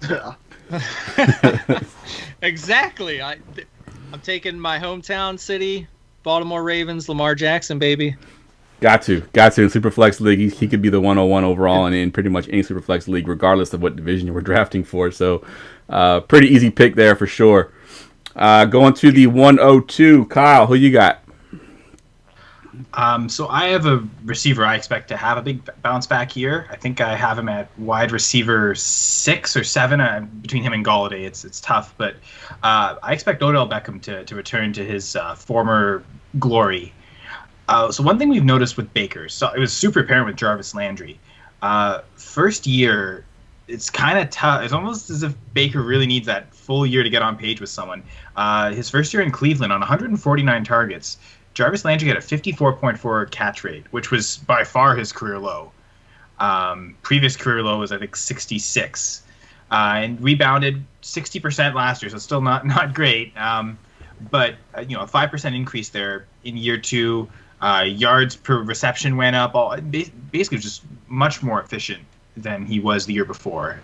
Exactly. I'm taking my hometown city, Baltimore Ravens, Lamar Jackson, baby. Got to. In Superflex League, he could be the 101 overall and in pretty much any Superflex League, regardless of what division you were drafting for. So pretty easy pick there for sure. Going to the 102, Kyle, who you got? So I have a receiver I expect to have a big bounce back here. I think I have him at wide receiver 6 or 7. Between him and Galladay, it's tough. But I expect Odell Beckham to return to his former glory. So one thing we've noticed with Baker, so it was super apparent with Jarvis Landry. First year, it's kind of tough. It's almost as if Baker really needs that full year to get on page with someone. His first year in Cleveland, on 149 targets, Jarvis Landry had a 54.4 catch rate, which was by far his career low. Previous career low was, I think, 66. And rebounded 60% last year, so still not great. But a 5% increase there in year 2. Yards per reception went up. Basically, just much more efficient than he was the year before.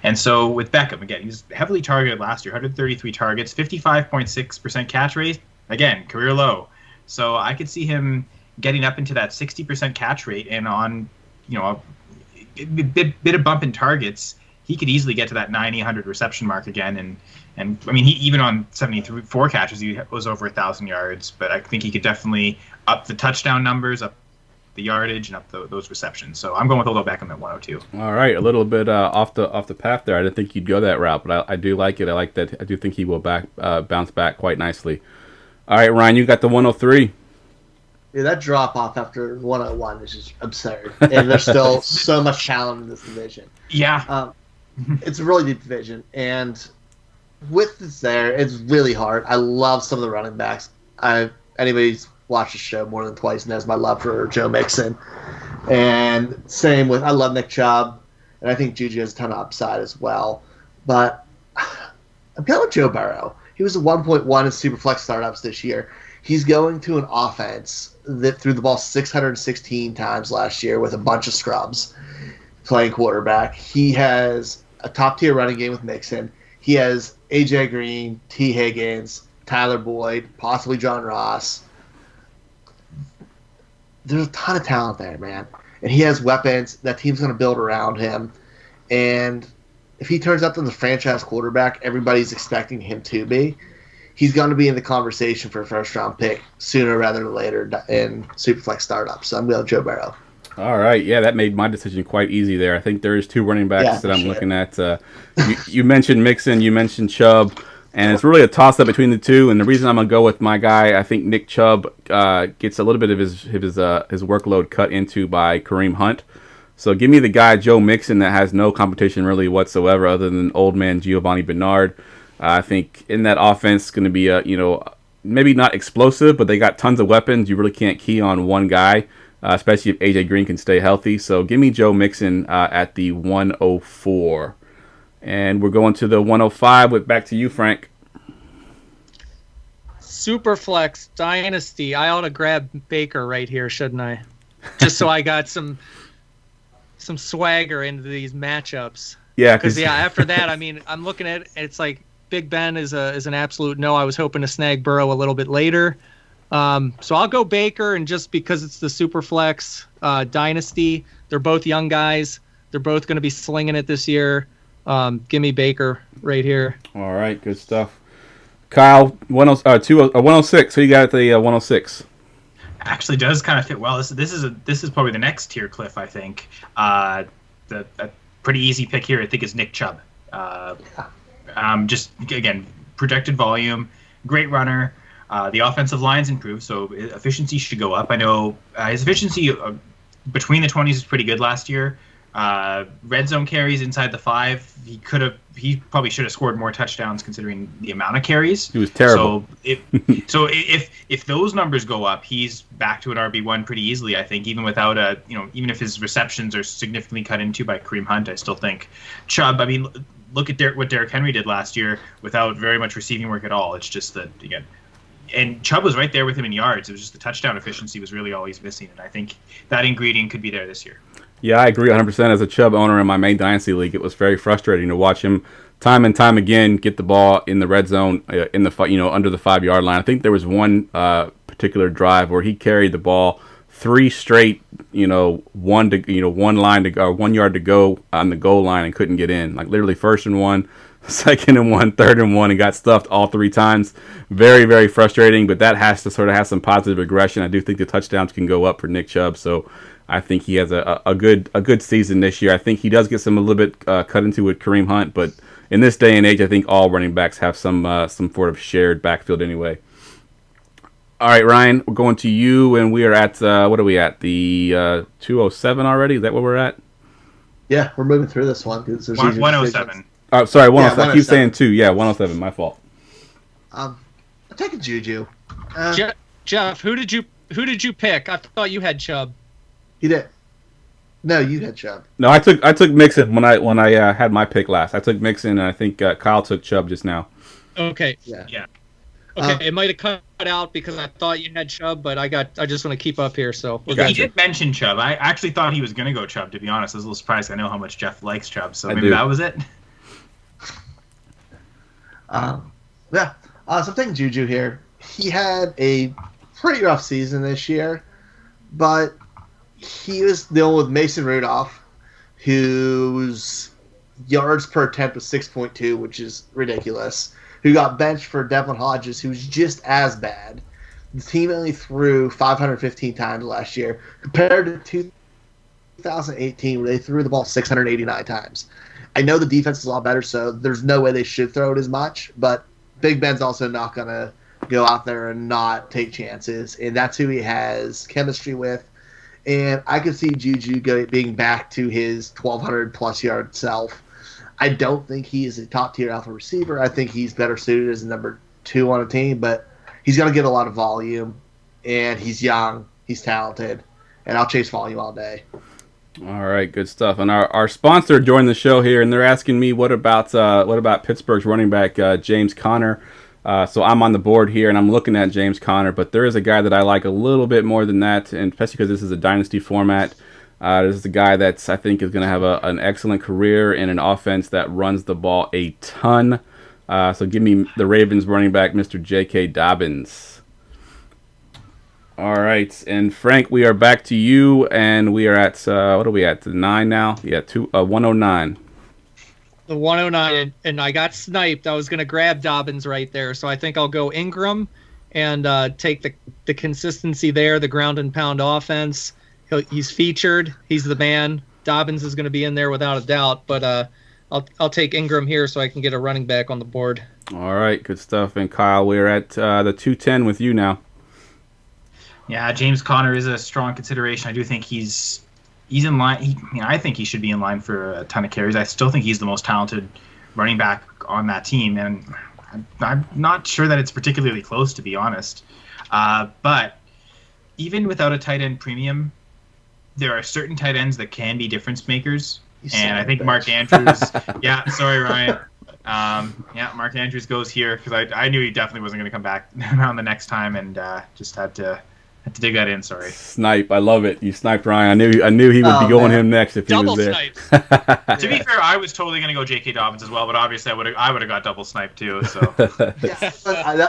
And so with Beckham, again, he was heavily targeted last year, 133 targets, 55.6% catch rate. Again, career low. So I could see him getting up into that 60% catch rate, and on a bit of bump in targets, he could easily get to that 90-100 reception mark again. And I mean, he even on 74 catches, he was over 1,000 yards. But I think he could definitely up the touchdown numbers, up the yardage, and up those receptions. So I'm going with Odell Beckham at 102. All right, a little bit off the path there. I didn't think you'd go that route, but I do like it. I like that. I do think he will bounce back quite nicely. All right, Ryan, you got the 103. Yeah, that drop off after 101 is just absurd, and there's still so much talent in this division. Yeah, it's a really deep division, and with this there, it's really hard. I love some of the running backs. Anybody's watched the show more than twice knows my love for Joe Mixon, and same with I love Nick Chubb, and I think Juju has a ton of upside as well. But I'm going with Joe Burrow. He was a 1.1 in Superflex startups this year. He's going to an offense that threw the ball 616 times last year with a bunch of scrubs playing quarterback. He has a top-tier running game with Mixon. He has Ajay Green, T. Higgins, Tyler Boyd, possibly John Ross. There's a ton of talent there, man. And he has weapons. That team's going to build around him. And if he turns out to the franchise quarterback everybody's expecting him to be, he's going to be in the conversation for a first-round pick sooner rather than later in Superflex startups. So I'm going with Joe Burrow. All right, yeah, that made my decision quite easy there. I think there is 2 running backs that I'm looking at. You mentioned Mixon, you mentioned Chubb, and it's really a toss-up between the two. And the reason I'm going to go with my guy, I think Nick Chubb gets a little bit of his workload cut into by Kareem Hunt. So give me the guy, Joe Mixon, that has no competition really whatsoever other than old man Giovanni Bernard. I think in that offense, going to be maybe not explosive, but they got tons of weapons. You really can't key on one guy, especially if AJ Green can stay healthy. So give me Joe Mixon at the 104. And we're going to the 105. Back to you, Frank. Superflex Dynasty. I ought to grab Baker right here, shouldn't I? Just so I got some swagger into these matchups. Yeah, because after that, I mean, I'm looking at it, it's like Big Ben is an absolute no. I was hoping to snag Burrow a little bit later. So I'll go Baker, and just because it's the Superflex dynasty, they're both young guys. They're both going to be slinging it this year. Give me Baker right here. All right, good stuff. Kyle, 106. So you got the 106. Actually does kind of fit well. This is probably the next tier, Cliff. I think a pretty easy pick here, I think, is Nick Chubb. Just again, projected volume, great runner. The offensive line's improved, so efficiency should go up. I know his efficiency between the 20s is pretty good last year. Red zone carries inside the 5. He probably should have scored more touchdowns considering the amount of carries. He was terrible. So if those numbers go up, he's back to an RB1 pretty easily. I think even without even if his receptions are significantly cut into by Kareem Hunt, I still think Chubb. I mean, look at what Derrick Henry did last year without very much receiving work at all. It's just that again. And Chubb was right there with him in yards. It was just the touchdown efficiency was really all he's missing, and I think that ingredient could be there this year. Yeah, I agree 100%. As a Chubb owner in my main dynasty league, it was very frustrating to watch him time and time again get the ball in the red zone in the under the 5-yard line. I think there was one particular drive where he carried the ball 3 straight, 1 yard to go on the goal line and couldn't get in. Like literally 1st and 1, 2nd and 1, 3rd and 1, and got stuffed all 3 times. Very, very frustrating, but that has to sort of have some positive aggression. I do think the touchdowns can go up for Nick Chubb, so I think he has a good season this year. I think he does get a little bit cut into with Kareem Hunt, but in this day and age, I think all running backs have some sort of shared backfield anyway. All right, Ryan, we're going to you, and we are at what are we at? The 207 already? Is that where we're at? Yeah, we're moving through this one. 107. Oh, sorry, 107. Yeah, I keep saying 2. Yeah, 107. My fault. I'm taking Juju. Jeff, who did you pick? I thought you had Chubb. You did. No, you had Chubb. No, I took Mixon when I had my pick last. I took Mixon, and I think Kyle took Chubb just now. Okay. Yeah. Okay, it might have cut out because I thought you had Chubb, but I just want to keep up here. So he did mention Chubb. I actually thought he was going to go Chubb. To be honest, I was a little surprised. I know how much Jeff likes Chubb, so maybe that was it. So I'm taking Juju here. He had a pretty rough season this year, but he was dealing with Mason Rudolph, whose yards per attempt was 6.2, which is ridiculous, who got benched for Devlin Hodges, who's just as bad. The team only threw 515 times last year, compared to 2018, where they threw the ball 689 times. I know the defense is a lot better, so there's no way they should throw it as much, but Big Ben's also not going to go out there and not take chances, and that's who he has chemistry with. And I could see Juju being back to his 1,200-plus yard self. I don't think he is a top-tier alpha receiver. I think he's better suited as a number 2 on a team, but he's going to get a lot of volume, and he's young, he's talented, and I'll chase volume all day. All right, good stuff. And our sponsor joined the show here, and they're asking me what about Pittsburgh's running back James Conner. So I'm on the board here, and I'm looking at James Conner, but there is a guy that I like a little bit more than that, and especially because this is a dynasty format. This is a guy that I think is going to have an excellent career in an offense that runs the ball a ton. So give me the Ravens running back, Mr. J.K. Dobbins. All right, and Frank, we are back to you, and we are at, what are we at, 9 now? Yeah, 109. The 109, and I got sniped. I was going to grab Dobbins right there, so I think I'll go Ingram and take the consistency there, the ground and pound offense. He's featured. He's the man. Dobbins is going to be in there without a doubt, but I'll take Ingram here so I can get a running back on the board. All right, good stuff. And Kyle, we're at the 210 with you now. Yeah, James Conner is a strong consideration. I do think he's in line. I think he should be in line for a ton of carries. I still think he's the most talented running back on that team, and I'm not sure that it's particularly close, to be honest. But even without a tight end premium, there are certain tight ends that can be difference makers, and I think Mark Andrews. Yeah, sorry, Ryan. Mark Andrews goes here because I knew he definitely wasn't going to come back around the next time, and just had to Had to dig that in. Sorry. Snipe. I love it. You sniped Ryan. I knew he would be going him next if he Double was there. snipes. To be fair, I was totally gonna go J.K. Dobbins as well, but obviously I would have got double sniped too. So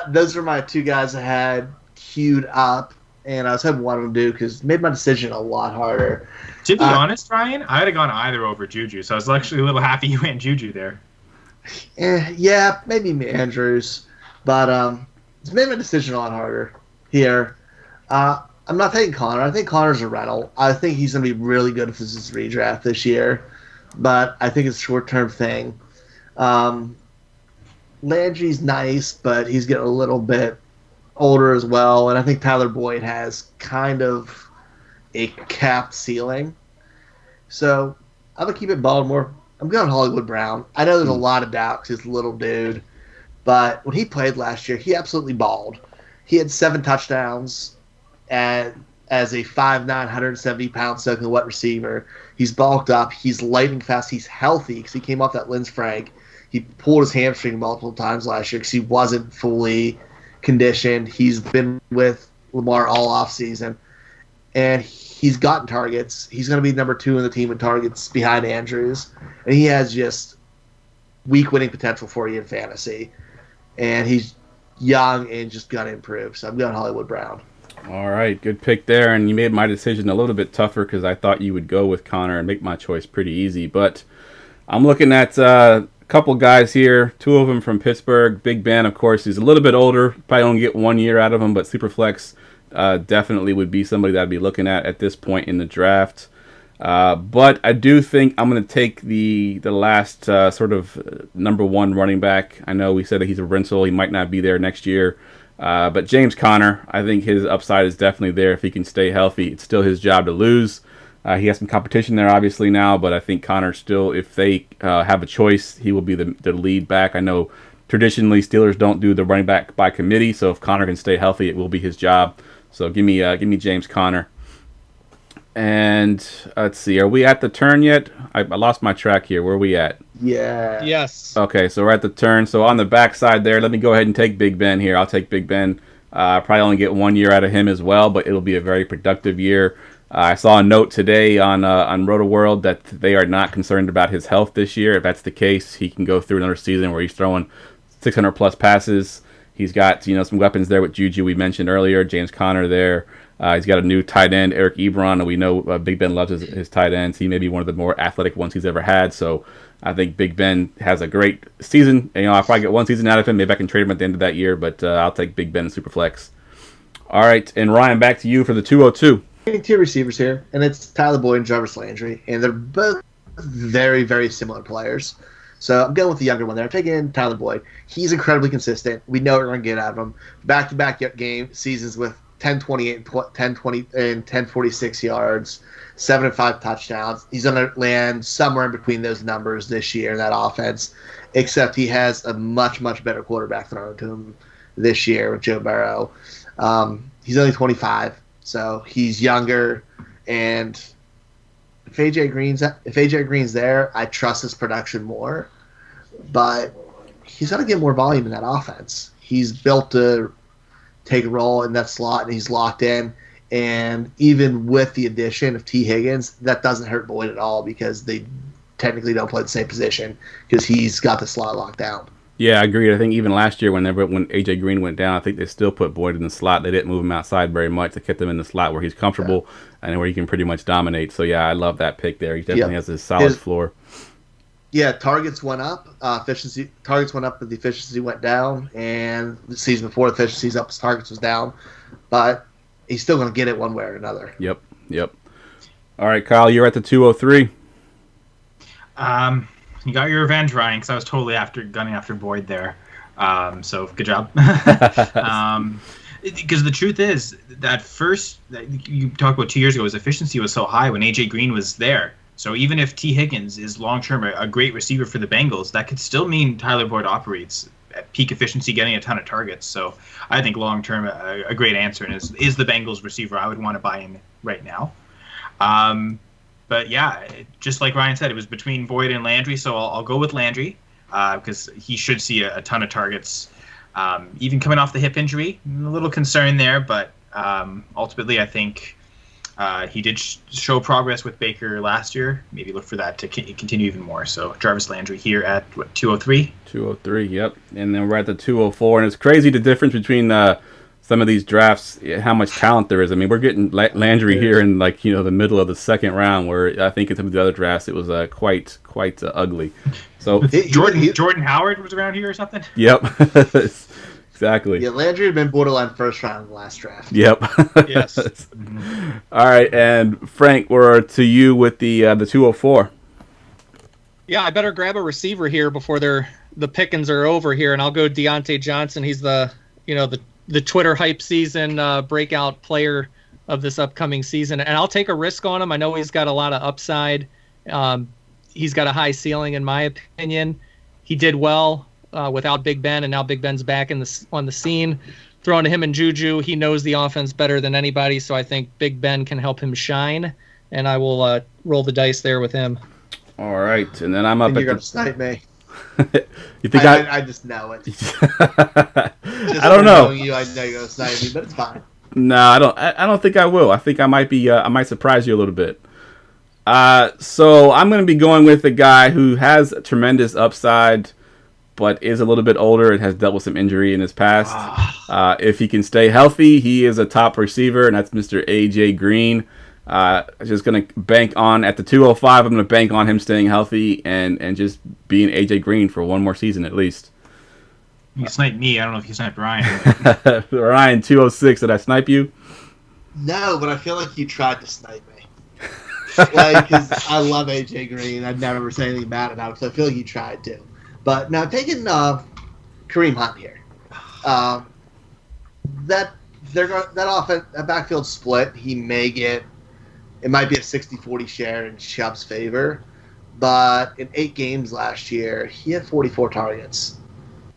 Those are my two guys I had queued up, and I was hoping one of them do because made my decision a lot harder. to be honest, Ryan, I'd have gone either over Juju. So I was actually a little happy you went Juju there. Yeah, maybe Andrews, but it's made my decision a lot harder here. I'm not taking Connor. I think Connor's a rental. I think he's going to be really good if this is redraft this year, but I think it's a short-term thing. Landry's nice, but he's getting a little bit older as well, and I think Tyler Boyd has kind of a capped ceiling. So I'm going to keep it Baltimore. I'm going Hollywood Brown. I know there's a lot of doubt because he's a little dude, but when he played last year, he absolutely balled. He had 7 touchdowns as a 5'9", 170-pound soaking wet receiver. He's bulked up. He's lightning fast. He's healthy because he came off that Lynch Frank. He pulled his hamstring multiple times last year because he wasn't fully conditioned. He's been with Lamar all offseason, and he's gotten targets. He's going to be number 2 in the team in targets behind Andrews, and he has just week winning potential for you in fantasy. And he's young and just going to improve. So I'm going Hollywood Brown. All right, good pick there, and you made my decision a little bit tougher because I thought you would go with Connor and make my choice pretty easy. But I'm looking at a couple guys here, 2 of them from Pittsburgh. Big Ben, of course, he's a little bit older. Probably only get 1 year out of him, but Superflex definitely would be somebody that I'd be looking at this point in the draft. But I do think I'm going to take the last sort of number 1 running back. I know we said that he's a rental. He might not be there next year. But James Conner, I think his upside is definitely there if he can stay healthy. It's still his job to lose. He has some competition there, obviously, now, but I think Conner still, if they have a choice, he will be the lead back. I know traditionally Steelers don't do the running back by committee, so if Conner can stay healthy, it will be his job. So give me James Conner. And let's see, are we at the turn yet? I lost my track here. Where are we at? Yeah. Yes. Okay, so we're at the turn. So on the backside there, let me go ahead and take Big Ben here. I'll take Big Ben. Probably only get 1 year out of him as well, but it'll be a very productive year. I saw a note today on RotoWorld that they are not concerned about his health this year. If that's the case, he can go through another season where he's throwing 600-plus passes. He's got some weapons there with Juju we mentioned earlier, James Conner there. He's got a new tight end, Eric Ebron, and we know Big Ben loves his tight ends. He may be one of the more athletic ones he's ever had, so I think Big Ben has a great season. I'll probably get 1 season out of him. Maybe I can trade him at the end of that year, but I'll take Big Ben in Superflex. All right, and Ryan, back to you for the 202. Getting 2 receivers here, and it's Tyler Boyd and Jarvis Landry, and they're both very, very similar players. So I'm going with the younger one there. I'm taking Tyler Boyd. He's incredibly consistent. We know what we're going to get out of him. Back-to-back game seasons with 10-28 and 10-20 and 1046 yards, 7 and 5 touchdowns. He's going to land somewhere in between those numbers this year in that offense, except he has a much, much better quarterback thrown to him this year with Joe Burrow. He's only 25, so he's younger. And if AJ Green's there, I trust his production more. But he's got to get more volume in that offense. He's built to take a role in that slot, and he's locked in. And even with the addition of T. Higgins, that doesn't hurt Boyd at all because they technically don't play the same position because he's got the slot locked down. Yeah, I agree. I think even last year when AJ Green went down, I think they still put Boyd in the slot. They didn't move him outside very much. They kept him in the slot where he's comfortable and where he can pretty much dominate. So, yeah, I love that pick there. He definitely has a solid floor. Yeah, targets went up. Targets went up, but the efficiency went down. And the season before, the efficiency's up, his targets was down. But he's still going to get it one way or another. Yep. All right, Kyle, you're at the 203. You got your revenge, Ryan, because I was totally gunning after Boyd there. So good job. Because the truth is that you talked about 2 years ago, his efficiency was so high when AJ Green was there. So even if T. Higgins is long-term a great receiver for the Bengals, that could still mean Tyler Boyd operates at peak efficiency, getting a ton of targets. So I think long-term a great answer and is the Bengals receiver I would want to buy in right now. But yeah, just like Ryan said, it was between Boyd and Landry, so I'll go with Landry because he should see a ton of targets. Even coming off the hip injury, a little concern there, but Ultimately, I think he did show progress with Baker last year. Maybe look for that to continue even more. So Jarvis Landry here at 203. 203, yep. And then we're at the 204, and it's crazy the difference between some of these drafts, how much talent there is. I mean, we're getting Landry here in the middle of the second round, where I think in some of the other drafts it was quite ugly. So Jordan Howard was around here or something. Yep, exactly. Yeah, Landry had been borderline first round in the last draft. Yep. Yes. All right, and Frank, we're to you with the 204. Yeah, I better grab a receiver here before the pickings are over here, and I'll go Deante Johnson. He's the Twitter hype season breakout player of this upcoming season, and I'll take a risk on him. I know he's got a lot of upside. He's got a high ceiling, in my opinion. He did well without Big Ben, and now Big Ben's back on the scene. Throwing to him and Juju, he knows the offense better than anybody, so I think Big Ben can help him shine, and I will roll the dice there with him. All right, and then I'm up. You're gonna snipe me. You think I just know it. I don't know. I know you're gonna snipe me, but it's fine. No, I don't think I will. I think I might be. I might surprise you a little bit. So I'm going to be going with a guy who has a tremendous upside, but is a little bit older and has dealt with some injury in his past. If he can stay healthy, he is a top receiver, and that's Mr. Ajay Green. Just going to bank on at the 205. I'm going to bank on him staying healthy and just being Ajay Green for one more season at least. You sniped me. I don't know if you sniped Ryan. Ryan, 206. Did I snipe you? No, but I feel like you tried to snipe me. Because I love AJ Green. I'd never say anything bad about him, so I feel like you tried to. But now taking Kareem Hunt here, that backfield split, he may get. It might be a 60-40 share in Chubb's favor, but in 8 games last year, he had 44 targets,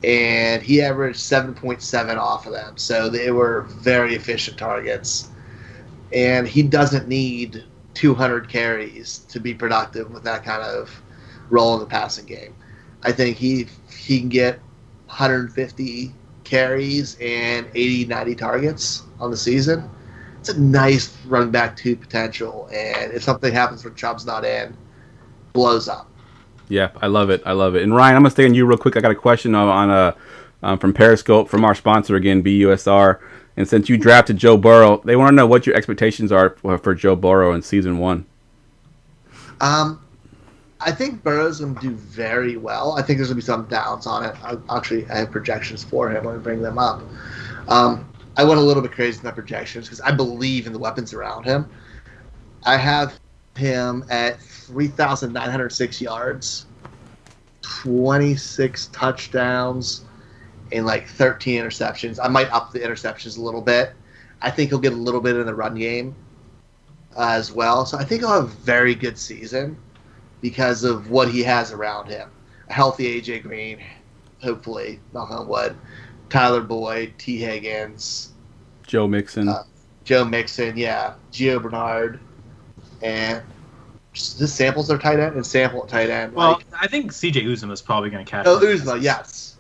and he averaged 7.7 off of them. So they were very efficient targets, and he doesn't need 200 carries to be productive with that kind of role in the passing game. I think he can get 150 carries and 80, 90 targets on the season. It's a nice running back 2 potential, and if something happens when Chubb's not in, blows up. Yeah, I love it. And Ryan, I'm gonna stay on you real quick. I got a question from Periscope from our sponsor again, BUSR. And since you drafted Joe Burrow, they want to know what your expectations are for Joe Burrow in season 1. I think Burrow's going to do very well. I think there's going to be some downs on it. I have projections for him. Let me bring them up. I went a little bit crazy in my projections because I believe in the weapons around him. I have him at 3,906 yards, 26 touchdowns, and 13 interceptions. I might up the interceptions a little bit. I think he'll get a little bit in the run game as well. So I think he'll have a very good season because of what he has around him. A healthy AJ Green, hopefully, knock on wood. Tyler Boyd, T. Higgins. Joe Mixon, yeah. Gio Bernard. And just samples their tight end and sample at tight end. Well, I think C.J. Uzomah is probably going to catch. Oh, Uzomah, yes.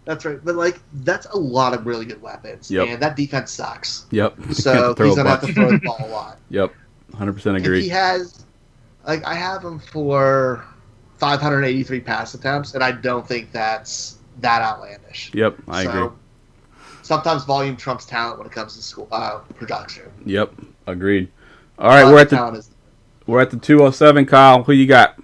That's right. But, that's a lot of really good weapons. Yep. And that defense sucks. Yep. So he's going to have to throw the ball a lot. Yep. 100% agree. And he has, I have him for 583 pass attempts, and I don't think that's that outlandish. Yep, I agree. Sometimes volume trumps talent when it comes to school production. Yep, agreed. All right, we're at the 207, Kyle. Who you got?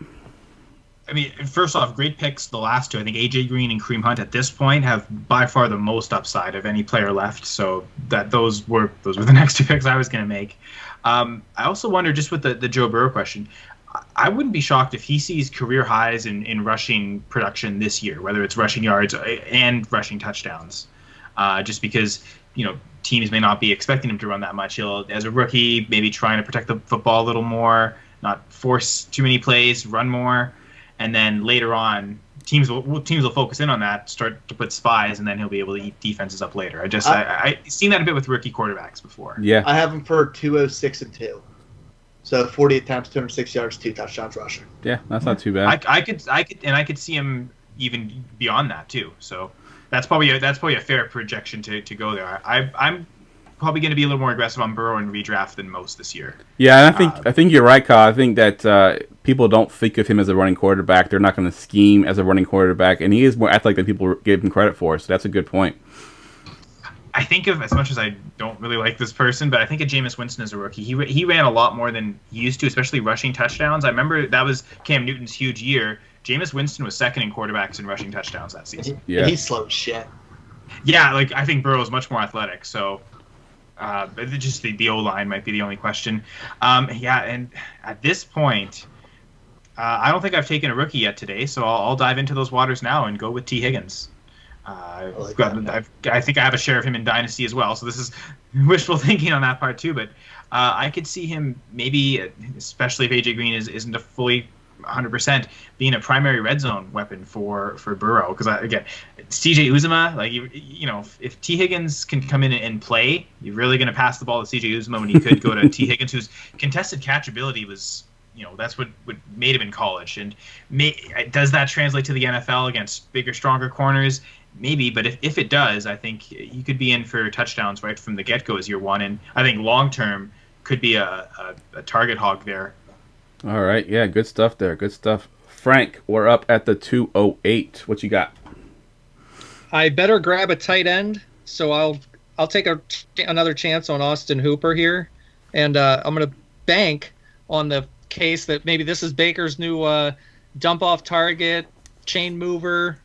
I mean, first off, great picks. The last two, I think AJ Green and Kareem Hunt at this point have by far the most upside of any player left. So those were the next 2 picks I was going to make. I also wonder, just with the Joe Burrow question, I wouldn't be shocked if he sees career highs in rushing production this year, whether it's rushing yards and rushing touchdowns. Just because, teams may not be expecting him to run that much. He'll, as a rookie, maybe trying to protect the football a little more, not force too many plays, run more. And then later on, teams will focus in on that, start to put spies, and then he'll be able to eat defenses up later. I've seen that a bit with rookie quarterbacks before. Yeah, I have him for 206 and 2. So 40 attempts, 206 yards, 2 touchdowns rushing. Yeah, that's not too bad. I could see him even beyond that too. So that's probably a fair projection to go there. I'm probably going to be a little more aggressive on Burrow in redraft than most this year. Yeah, and I think you're right, Kyle. I think that people don't think of him as a running quarterback. They're not going to scheme as a running quarterback, and he is more athletic than people gave him credit for. So that's a good point. I think of, as much as I don't really like this person, but I think of Jameis Winston as a rookie. He ran a lot more than he used to, especially rushing touchdowns. I remember that was Cam Newton's huge year. Jameis Winston was second in quarterbacks in rushing touchdowns that season. Yeah, he's slow as shit. Yeah, like I think Burrow is much more athletic. So, just the O-line might be the only question. Yeah, and at this point, I don't think I've taken a rookie yet today, so I'll dive into those waters now and go with T. Higgins. I think I have a share of him in Dynasty as well, so this is wishful thinking on that part too. But I could see him maybe, especially if Ajay Green isn't a fully 100%, being a primary red zone weapon for Burrow. Because again, CJ Uzomah, like you know, if T. Higgins can come in and play, you're really going to pass the ball to CJ Uzomah when you could go to T. Higgins, whose contested catchability was. You know, that's what made him in college. And does that translate to the NFL against bigger, stronger corners? Maybe, but if it does, I think he could be in for touchdowns right from the get-go as year one. And I think long-term could be a target hog there. All right. Yeah, good stuff there. Good stuff. Frank, we're up at the 208. What you got? I better grab a tight end, so I'll take another chance on Austin Hooper here. And I'm going to bank on the case that maybe this is Baker's new dump-off target, chain mover,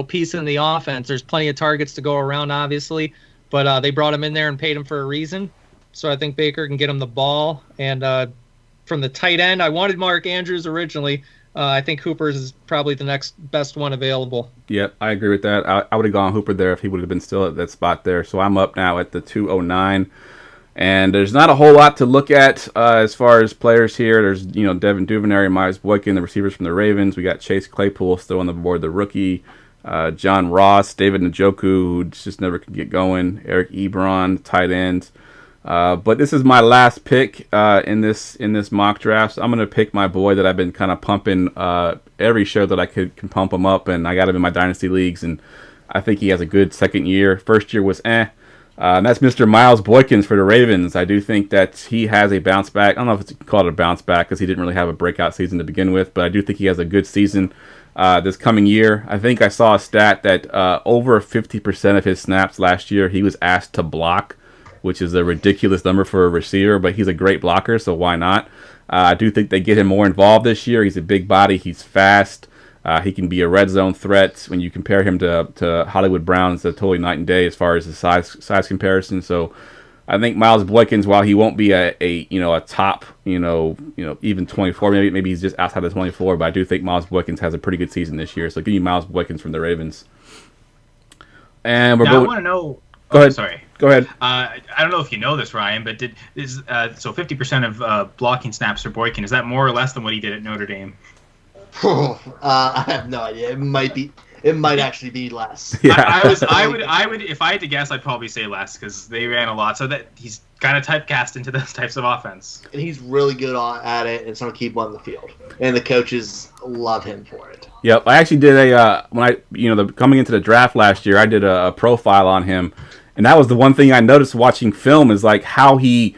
piece in the offense. There's plenty of targets to go around, obviously, but they brought him in there and paid him for a reason. So I think Baker can get him the ball. And from the tight end, I wanted Mark Andrews originally. I think Hooper's is probably the next best one available. Yep, I agree with that. I would have gone Hooper there if he would have been still at that spot there. So I'm up now at the 209. And there's not a whole lot to look at as far as players here. There's, Devin Duvernay, Miles Boykin, the receivers from the Ravens. We got Chase Claypool still on the board, the rookie. John Ross, David Njoku, who just never could get going. Eric Ebron, tight end. But this is my last pick in this mock draft. So I'm going to pick my boy that I've been kind of pumping every show that I can pump him up. And I got him in my dynasty leagues. And I think he has a good second year. First year was and that's Mr. Miles Boykin for the Ravens. I do think that he has a bounce back. I don't know if it's called a bounce back because he didn't really have a breakout season to begin with, but I do think he has a good season this coming year. I think I saw a stat that over 50% of his snaps last year he was asked to block, which is a ridiculous number for a receiver, but he's a great blocker, so why not? I do think they get him more involved this year. He's a big body. He's fast. He can be a red zone threat. When you compare him to Hollywood Brown, it's a totally night and day as far as the size comparison. So I think Miles Boykins, while he won't be a top, even 24, maybe he's just outside the 24, but I do think Miles Boykins has a pretty good season this year. So give me Miles Boykins from the Ravens. And we're I want to know. Go ahead. Sorry. Go ahead. I don't know if you know this, Ryan, but so 50% of blocking snaps for Boykin, is that more or less than what he did at Notre Dame? I have no idea. It might actually be less. Yeah. I would if I had to guess, I'd probably say less because they ran a lot. So that he's kind of typecast into those types of offense. And he's really good at it, and it's going to keep him on the field. And the coaches love him for it. Yep, I actually did coming into the draft last year, I did a profile on him, and that was the one thing I noticed watching film is like how he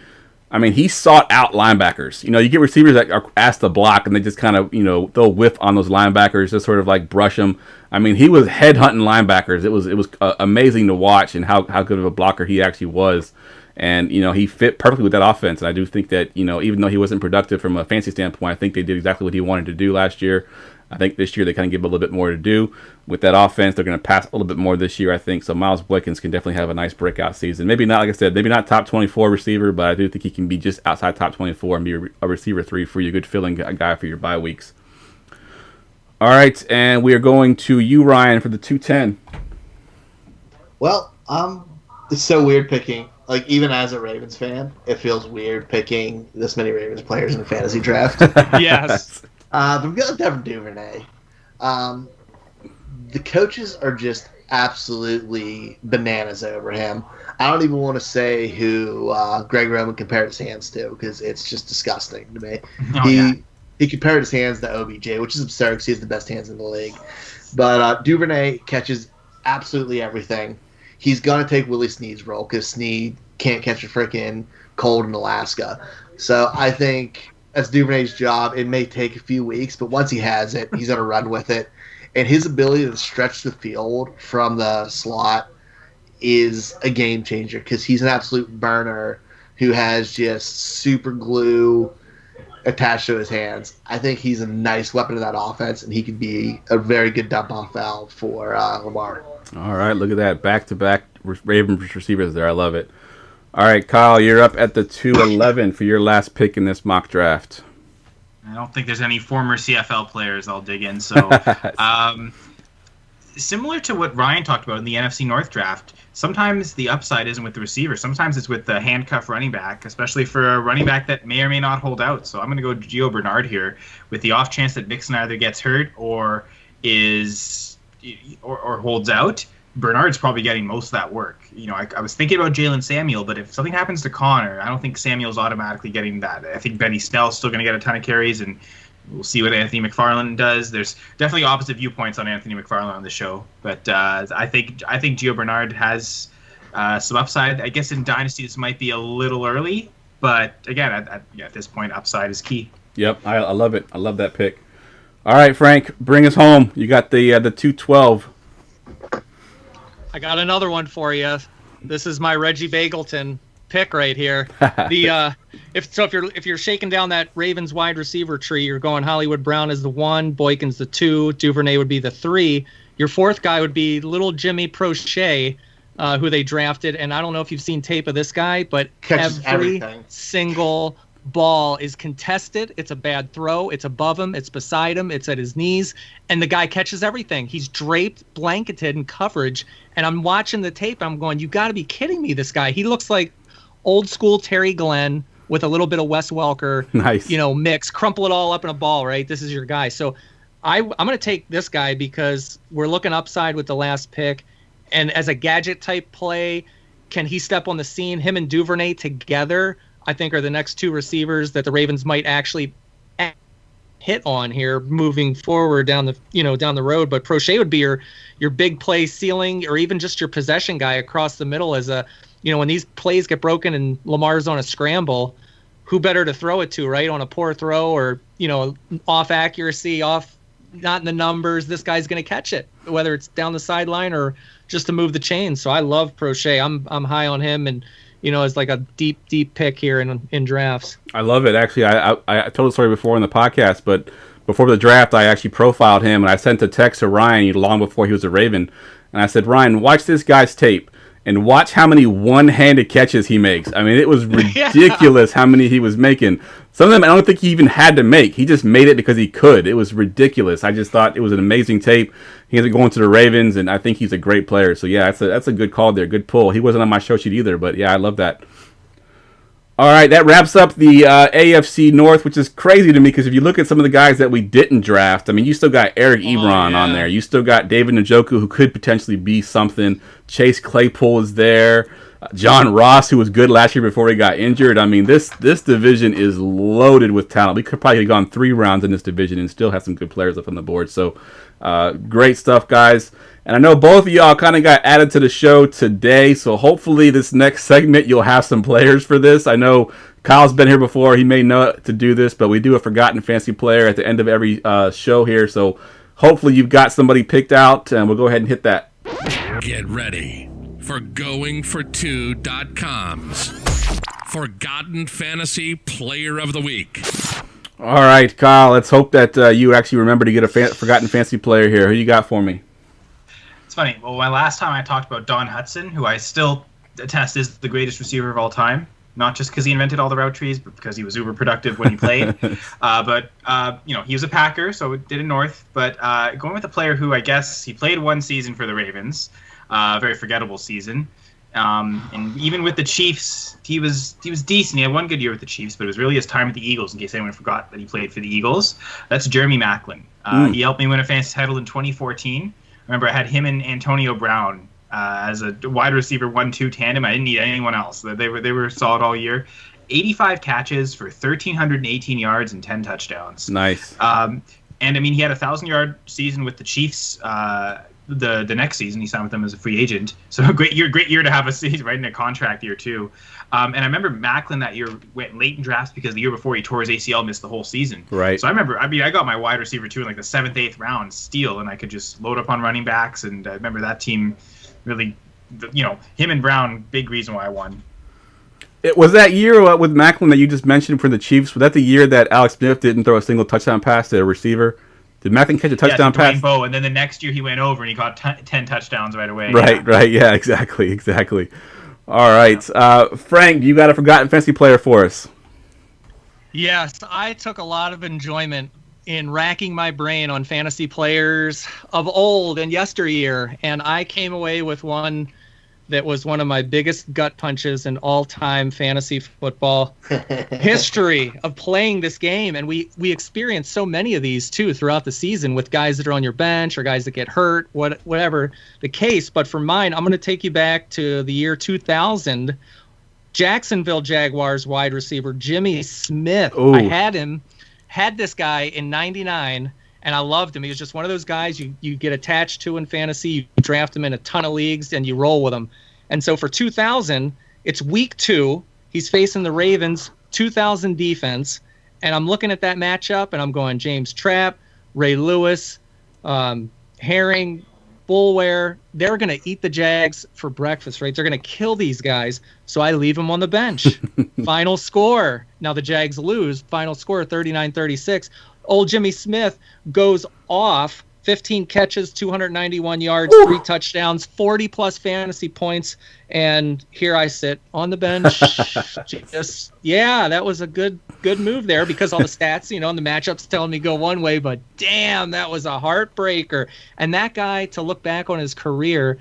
sought out linebackers. You get receivers that are asked to block, and they just kind of, they'll whiff on those linebackers, just sort of like brush them. He was headhunting linebackers. It was amazing to watch and how good of a blocker he actually was. And, he fit perfectly with that offense. And I do think that, even though he wasn't productive from a fantasy standpoint, I think they did exactly what he wanted to do last year. I think this year they kind of give him a little bit more to do. With that offense, they're going to pass a little bit more this year, I think. So Miles Boykins can definitely have a nice breakout season. Maybe not, like I said, maybe not top 24 receiver, but I do think he can be just outside top 24 and be a receiver 3 for you, good feeling guy for your bye weeks. All right, and we are going to you, Ryan, for the 210. Well, it's so weird picking. Like, even as a Ravens fan, it feels weird picking this many Ravens players in a fantasy draft. Yes. But we got Devin Duvernay. The coaches are just absolutely bananas over him. I don't even want to say who Greg Roman compared his hands to because it's just disgusting to me. He compared his hands to OBJ, which is absurd because he has the best hands in the league. But Duvernay catches absolutely everything. He's going to take Willie Snead's role because Snead can't catch a freaking cold in Alaska. So I think that's Duvernay's job. It may take a few weeks, but once he has it, he's going to run with it. And his ability to stretch the field from the slot is a game changer because he's an absolute burner who has just super glue attached to his hands. I think he's a nice weapon in that offense, and he could be a very good dump-off valve for Lamar. All right, look at that. Back-to-back Ravens receivers there. I love it. All right, Kyle, you're up at the 211 for your last pick in this mock draft. I don't think there's any former CFL players I'll dig in. So, similar to what Ryan talked about in the NFC North draft, sometimes the upside isn't with the receiver. Sometimes it's with the handcuff running back, especially for a running back that may or may not hold out. So I'm going to go Gio Bernard here with the off chance that Mixon either gets hurt or holds out. Bernard's probably getting most of that work. You know, I was thinking about Jalen Samuel, but if something happens to Connor, I don't think Samuel's automatically getting that. I think Benny Snell's still going to get a ton of carries, and we'll see what Anthony McFarland does. There's definitely opposite viewpoints on Anthony McFarland on the show, but I think Gio Bernard has some upside. I guess in Dynasty this might be a little early, but again, at this point, upside is key. Yep, I love it. I love that pick. All right, Frank, bring us home. You got the 212. I got another one for you. This is my Reggie Bagleton pick right here. If you're shaking down that Ravens wide receiver tree, you're going Hollywood Brown is the 1, Boykin's the 2, Duvernay would be the 3. Your 4th guy would be little Jimmy Prochet, who they drafted. And I don't know if you've seen tape of this guy, but every single ball is contested. It's a bad throw. It's above him. It's beside him. It's at his knees. And the guy catches everything. He's draped, blanketed in coverage. And I'm watching the tape. I'm going, you got to be kidding me, this guy. He looks like old school Terry Glenn with a little bit of Wes Welker, nice, mix, crumple it all up in a ball, right? This is your guy. So I'm going to take this guy because we're looking upside with the last pick. And as a gadget type play, can he step on the scene? Him and Duvernay together, I think, are the next 2 receivers that the Ravens might actually hit on here moving forward down the road. But Prochet would be your big play ceiling, or even just your possession guy across the middle as a, when these plays get broken and Lamar's on a scramble, who better to throw it to, right? On a poor throw or, off accuracy, off not in the numbers, this guy's going to catch it, whether it's down the sideline or just to move the chains. So I love Prochet. I'm high on him, and as like a deep pick here in drafts. I love it. Actually, I told the story before in the podcast, but before the draft, I actually profiled him, and I sent a text to Ryan long before he was a Raven, and I said, Ryan, watch this guy's tape and watch how many one-handed catches he makes. I mean, it was ridiculous how many he was making. Some of them I don't think he even had to make. He just made it because he could. It was ridiculous. I just thought it was an amazing tape. He ends up going to the Ravens, and I think he's a great player. So, yeah, that's a good call there. Good pull. He wasn't on my show sheet either, but, yeah, I love that. All right, that wraps up the AFC North, which is crazy to me because if you look at some of the guys that we didn't draft, I mean, you still got Eric Ebron on there. You still got David Njoku, who could potentially be something. Chase Claypool is there. John Ross, who was good last year before he got injured. I mean, this division is loaded with talent. We could probably have gone 3 rounds in this division and still have some good players up on the board. So, great stuff, guys. And I know both of y'all kind of got added to the show today, so hopefully this next segment you'll have some players for this. I know Kyle's been here before. He may know to do this, but we do a Forgotten Fantasy Player at the end of every show here. So hopefully you've got somebody picked out, and we'll go ahead and hit that. Get ready for GoingFor2.com's Forgotten Fantasy Player of the Week. All right, Kyle, let's hope that you actually remember to get a Forgotten Fantasy Player here. Who you got for me? It's funny. Well, last time I talked about Don Hudson, who I still attest is the greatest receiver of all time. Not just because he invented all the route trees, but because he was uber productive when he played. He was a Packer, so it did in North. But going with a player who I guess he played 1 season for the Ravens, very forgettable season. And even with the Chiefs, he was decent. He had 1 good year with the Chiefs, but it was really his time with the Eagles, in case anyone forgot that he played for the Eagles. That's Jeremy Maclin. He helped me win a fantasy title in 2014. Remember, I had him and Antonio Brown as a wide receiver 1-2 tandem. I didn't need anyone else. They were solid all year. 85 catches for 1,318 yards and 10 touchdowns. Nice. And I mean, he had a 1,000-yard season with the Chiefs the next season. He signed with them as a free agent. So great year to have he's right in a contract year too. And I remember Macklin that year went late in drafts because the year before he tore his ACL, missed the whole seseason. Right. So I got my wide receiver too in like the 7th, 8th round steal, and I could just load up on running backs. And I remember that team really, him and Brown, big reason why I won. It was that year with Macklin that you just mentioned for the Chiefs. Was that the year that Alex Smith didn't throw a single touchdown pass to a receiver? Did Macklin catch a touchdown pass? Bow, and then the next year he went over and he got 10 touchdowns right away. Right. Yeah, exactly. All right. Frank, you got a forgotten fantasy player for us. Yes, I took a lot of enjoyment in racking my brain on fantasy players of old and yesteryear, and I came away with one that was one of my biggest gut punches in all-time fantasy football history of playing this game. And we experienced so many of these, too, throughout the season with guys that are on your bench or guys that get hurt, whatever the case. But for mine, I'm going to take you back to the year 2000. Jacksonville Jaguars wide receiver Jimmy Smith. Ooh. I had this guy in 99. And I loved him. He was just one of those guys you get attached to in fantasy. You draft him in a ton of leagues, and you roll with him. And so for 2000, it's week 2. He's facing the Ravens, 2000 defense. And I'm looking at that matchup, and I'm going James Trapp, Ray Lewis, Herring, Bullware. They're going to eat the Jags for breakfast, right? They're going to kill these guys. So I leave him on the bench. Final score. Now the Jags lose. Final score, 39-36. Old Jimmy Smith goes off, 15 catches, 291 yards, 3 touchdowns, 40-plus fantasy points, and here I sit on the bench. That was a good move there because all the stats, and the matchups telling me go one way, but damn, that was a heartbreaker. And that guy, to look back on his career,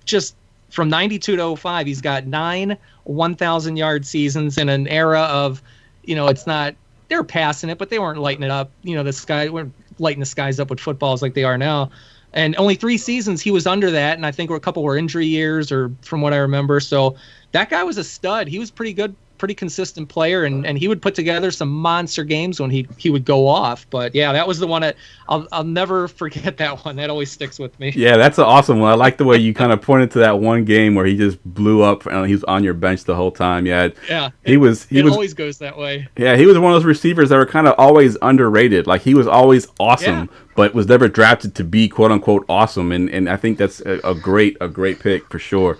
just from 92 to 05, he's got 9 1,000-yard seasons in an era of, it's not – they're passing it, but they weren't lighting it up. Weren't lighting the skies up with footballs like they are now. And only 3 seasons he was under that, and I think a couple were injury years, or from what I remember. So that guy was a stud. He was pretty good, pretty consistent player, and he would put together some monster games when he would go off. But yeah, that was the one that I'll never forget. That one that always sticks with me. Yeah, that's an awesome one. I like the way you kind of pointed to that one game where he just blew up and he was on your bench the whole time. It always goes that way. Yeah, he was one of those receivers that were kind of always underrated. Like he was always awesome, but was never drafted to be quote unquote awesome. And I think that's a great pick for sure.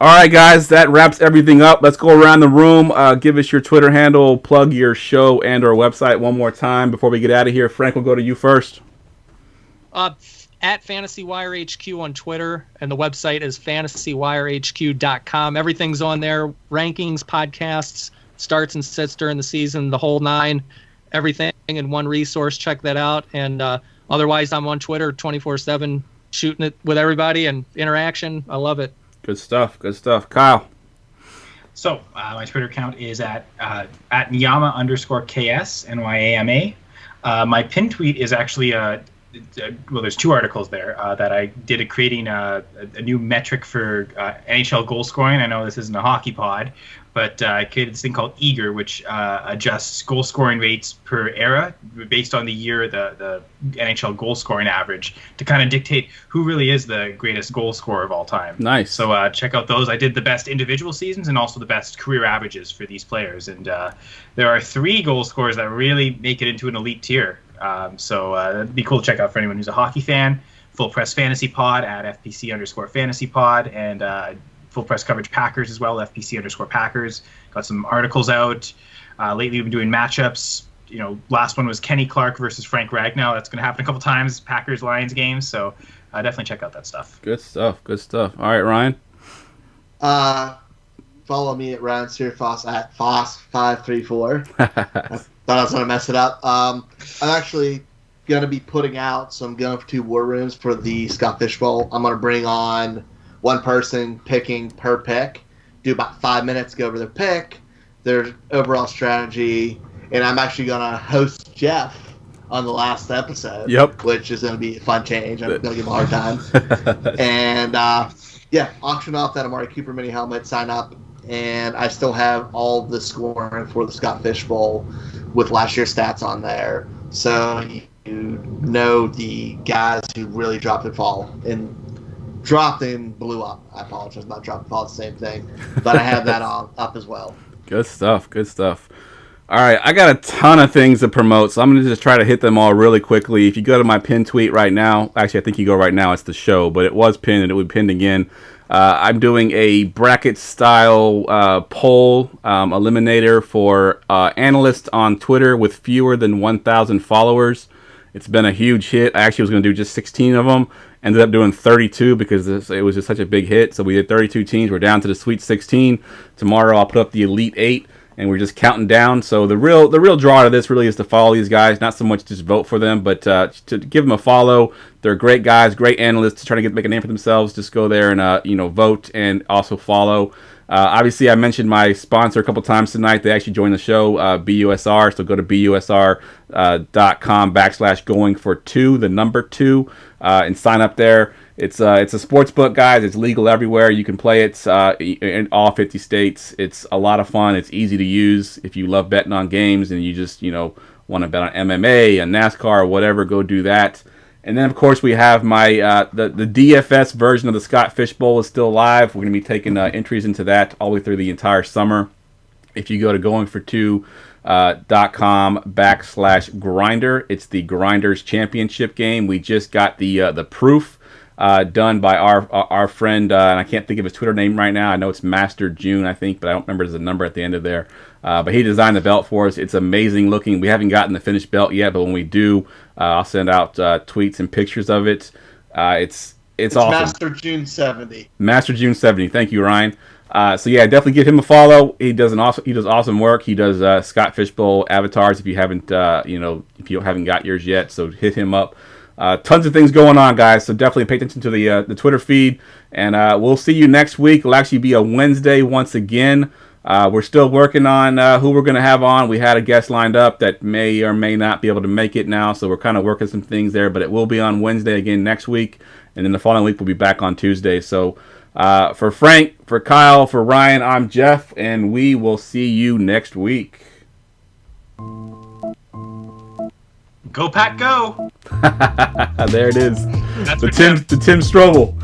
All right, guys, that wraps everything up. Let's go around the room. Give us your Twitter handle, plug your show and our website one more time before we get out of here. Frank, we'll go to you first. At Fantasy Wire HQ on Twitter, and the website is fantasywirehq.com. Everything's on there. Rankings, podcasts, starts and sits during the season, the whole 9. Everything in one resource. Check that out. And otherwise, I'm on Twitter 24/7, shooting it with everybody and interaction. I love it. Good stuff. Kyle. So my Twitter account is at Nyama_KS, NYAMA. My pin tweet is actually there's 2 articles there that I did creating a new metric for NHL goal scoring. I know this isn't a hockey pod, but I created this thing called Eager, which adjusts goal scoring rates per era based on the year, the NHL goal scoring average, to kind of dictate who really is the greatest goal scorer of all time. Nice. So check out those. I did the best individual seasons and also the best career averages for these players. And there are 3 goal scorers that really make it into an elite tier. So it'd be cool to check out for anyone who's a hockey fan. Full Press Fantasy Pod at FPC_Fantasy Pod, and Full Press Coverage Packers as well, FPC_Packers. Got some articles out. Lately we've been doing matchups. Last one was Kenny Clark versus Frank Ragnow. That's going to happen a couple times, Packers-Lions games. So definitely check out that stuff. Good stuff. All right, Ryan. Follow me at Ryan Searfoss at Foss534. Thought I was going to mess it up. I'm actually going to be putting out some Going for 2 War Rooms for the Scott Fish Bowl. I'm going to bring on one person picking per pick, do about 5 minutes, go over their pick, their overall strategy, and I'm actually going to host Jeff on the last episode. Yep. Which is going to be a fun change. I'm going to give him a hard time. And, auction off that Amari Cooper mini helmet, sign up, and I still have all the scoring for the Scott Fish Bowl with last year's stats on there. So you know the guys who really dropped and blew up. I apologize, not dropped and fall, it's the same thing. But I have that up as well. Good stuff. Good stuff. All right, I got a ton of things to promote, so I'm going to just try to hit them all really quickly. If you go to my pinned tweet right now, actually, I think you go right now, it's the show, but it was pinned and it will be pinned again. I'm doing a bracket-style poll eliminator for analysts on Twitter with fewer than 1,000 followers. It's been a huge hit. I actually was going to do just 16 of them. Ended up doing 32 because it was just such a big hit. So we did 32 teams. We're down to the Sweet 16. Tomorrow I'll put up the Elite 8. And we're just counting down. So the real draw out of this really is to follow these guys, not so much just vote for them, but to give them a follow. They're great guys, great analysts, trying to make a name for themselves. Just go there and vote and also follow. Obviously, I mentioned my sponsor a couple times tonight. They actually joined the show, BUSR. So go to busr.com/going-for-2, the number 2, and sign up there. It's a sports book, guys. It's legal everywhere. You can play it in all 50 states. It's a lot of fun. It's easy to use. If you love betting on games and you just want to bet on MMA, on NASCAR, or whatever, go do that. And then, of course, we have my the DFS version of the Scott Fish Bowl is still live. We're going to be taking entries into that all the way through the entire summer. If you go to goingfor2.com/grinder, it's the Grinders Championship game. We just got the proof done by our friend, and I can't think of his Twitter name right now. I know it's Master June, I think, but I don't remember there's a number at the end of there. But he designed the belt for us. It's amazing looking. We haven't gotten the finished belt yet, but when we do, I'll send out tweets and pictures of it. It's awesome. Master June 70. Master June 70. Thank you, Ryan. So yeah, definitely give him a follow. He does awesome work. He does Scott Fishbowl avatars. If you haven't got yours yet, so hit him up. Tons of things going on, guys. So definitely pay attention to the Twitter feed, and we'll see you next week. It'll actually be a Wednesday once again. We're still working on who we're going to have on. We had a guest lined up that may or may not be able to make it now, so we're kind of working some things there. But it will be on Wednesday again next week, and then the following week we'll be back on Tuesday. So for Frank, for Kyle, for Ryan, I'm Jeff, and we will see you next week. Go Pack, go! There it is. That's the Tim Strobel.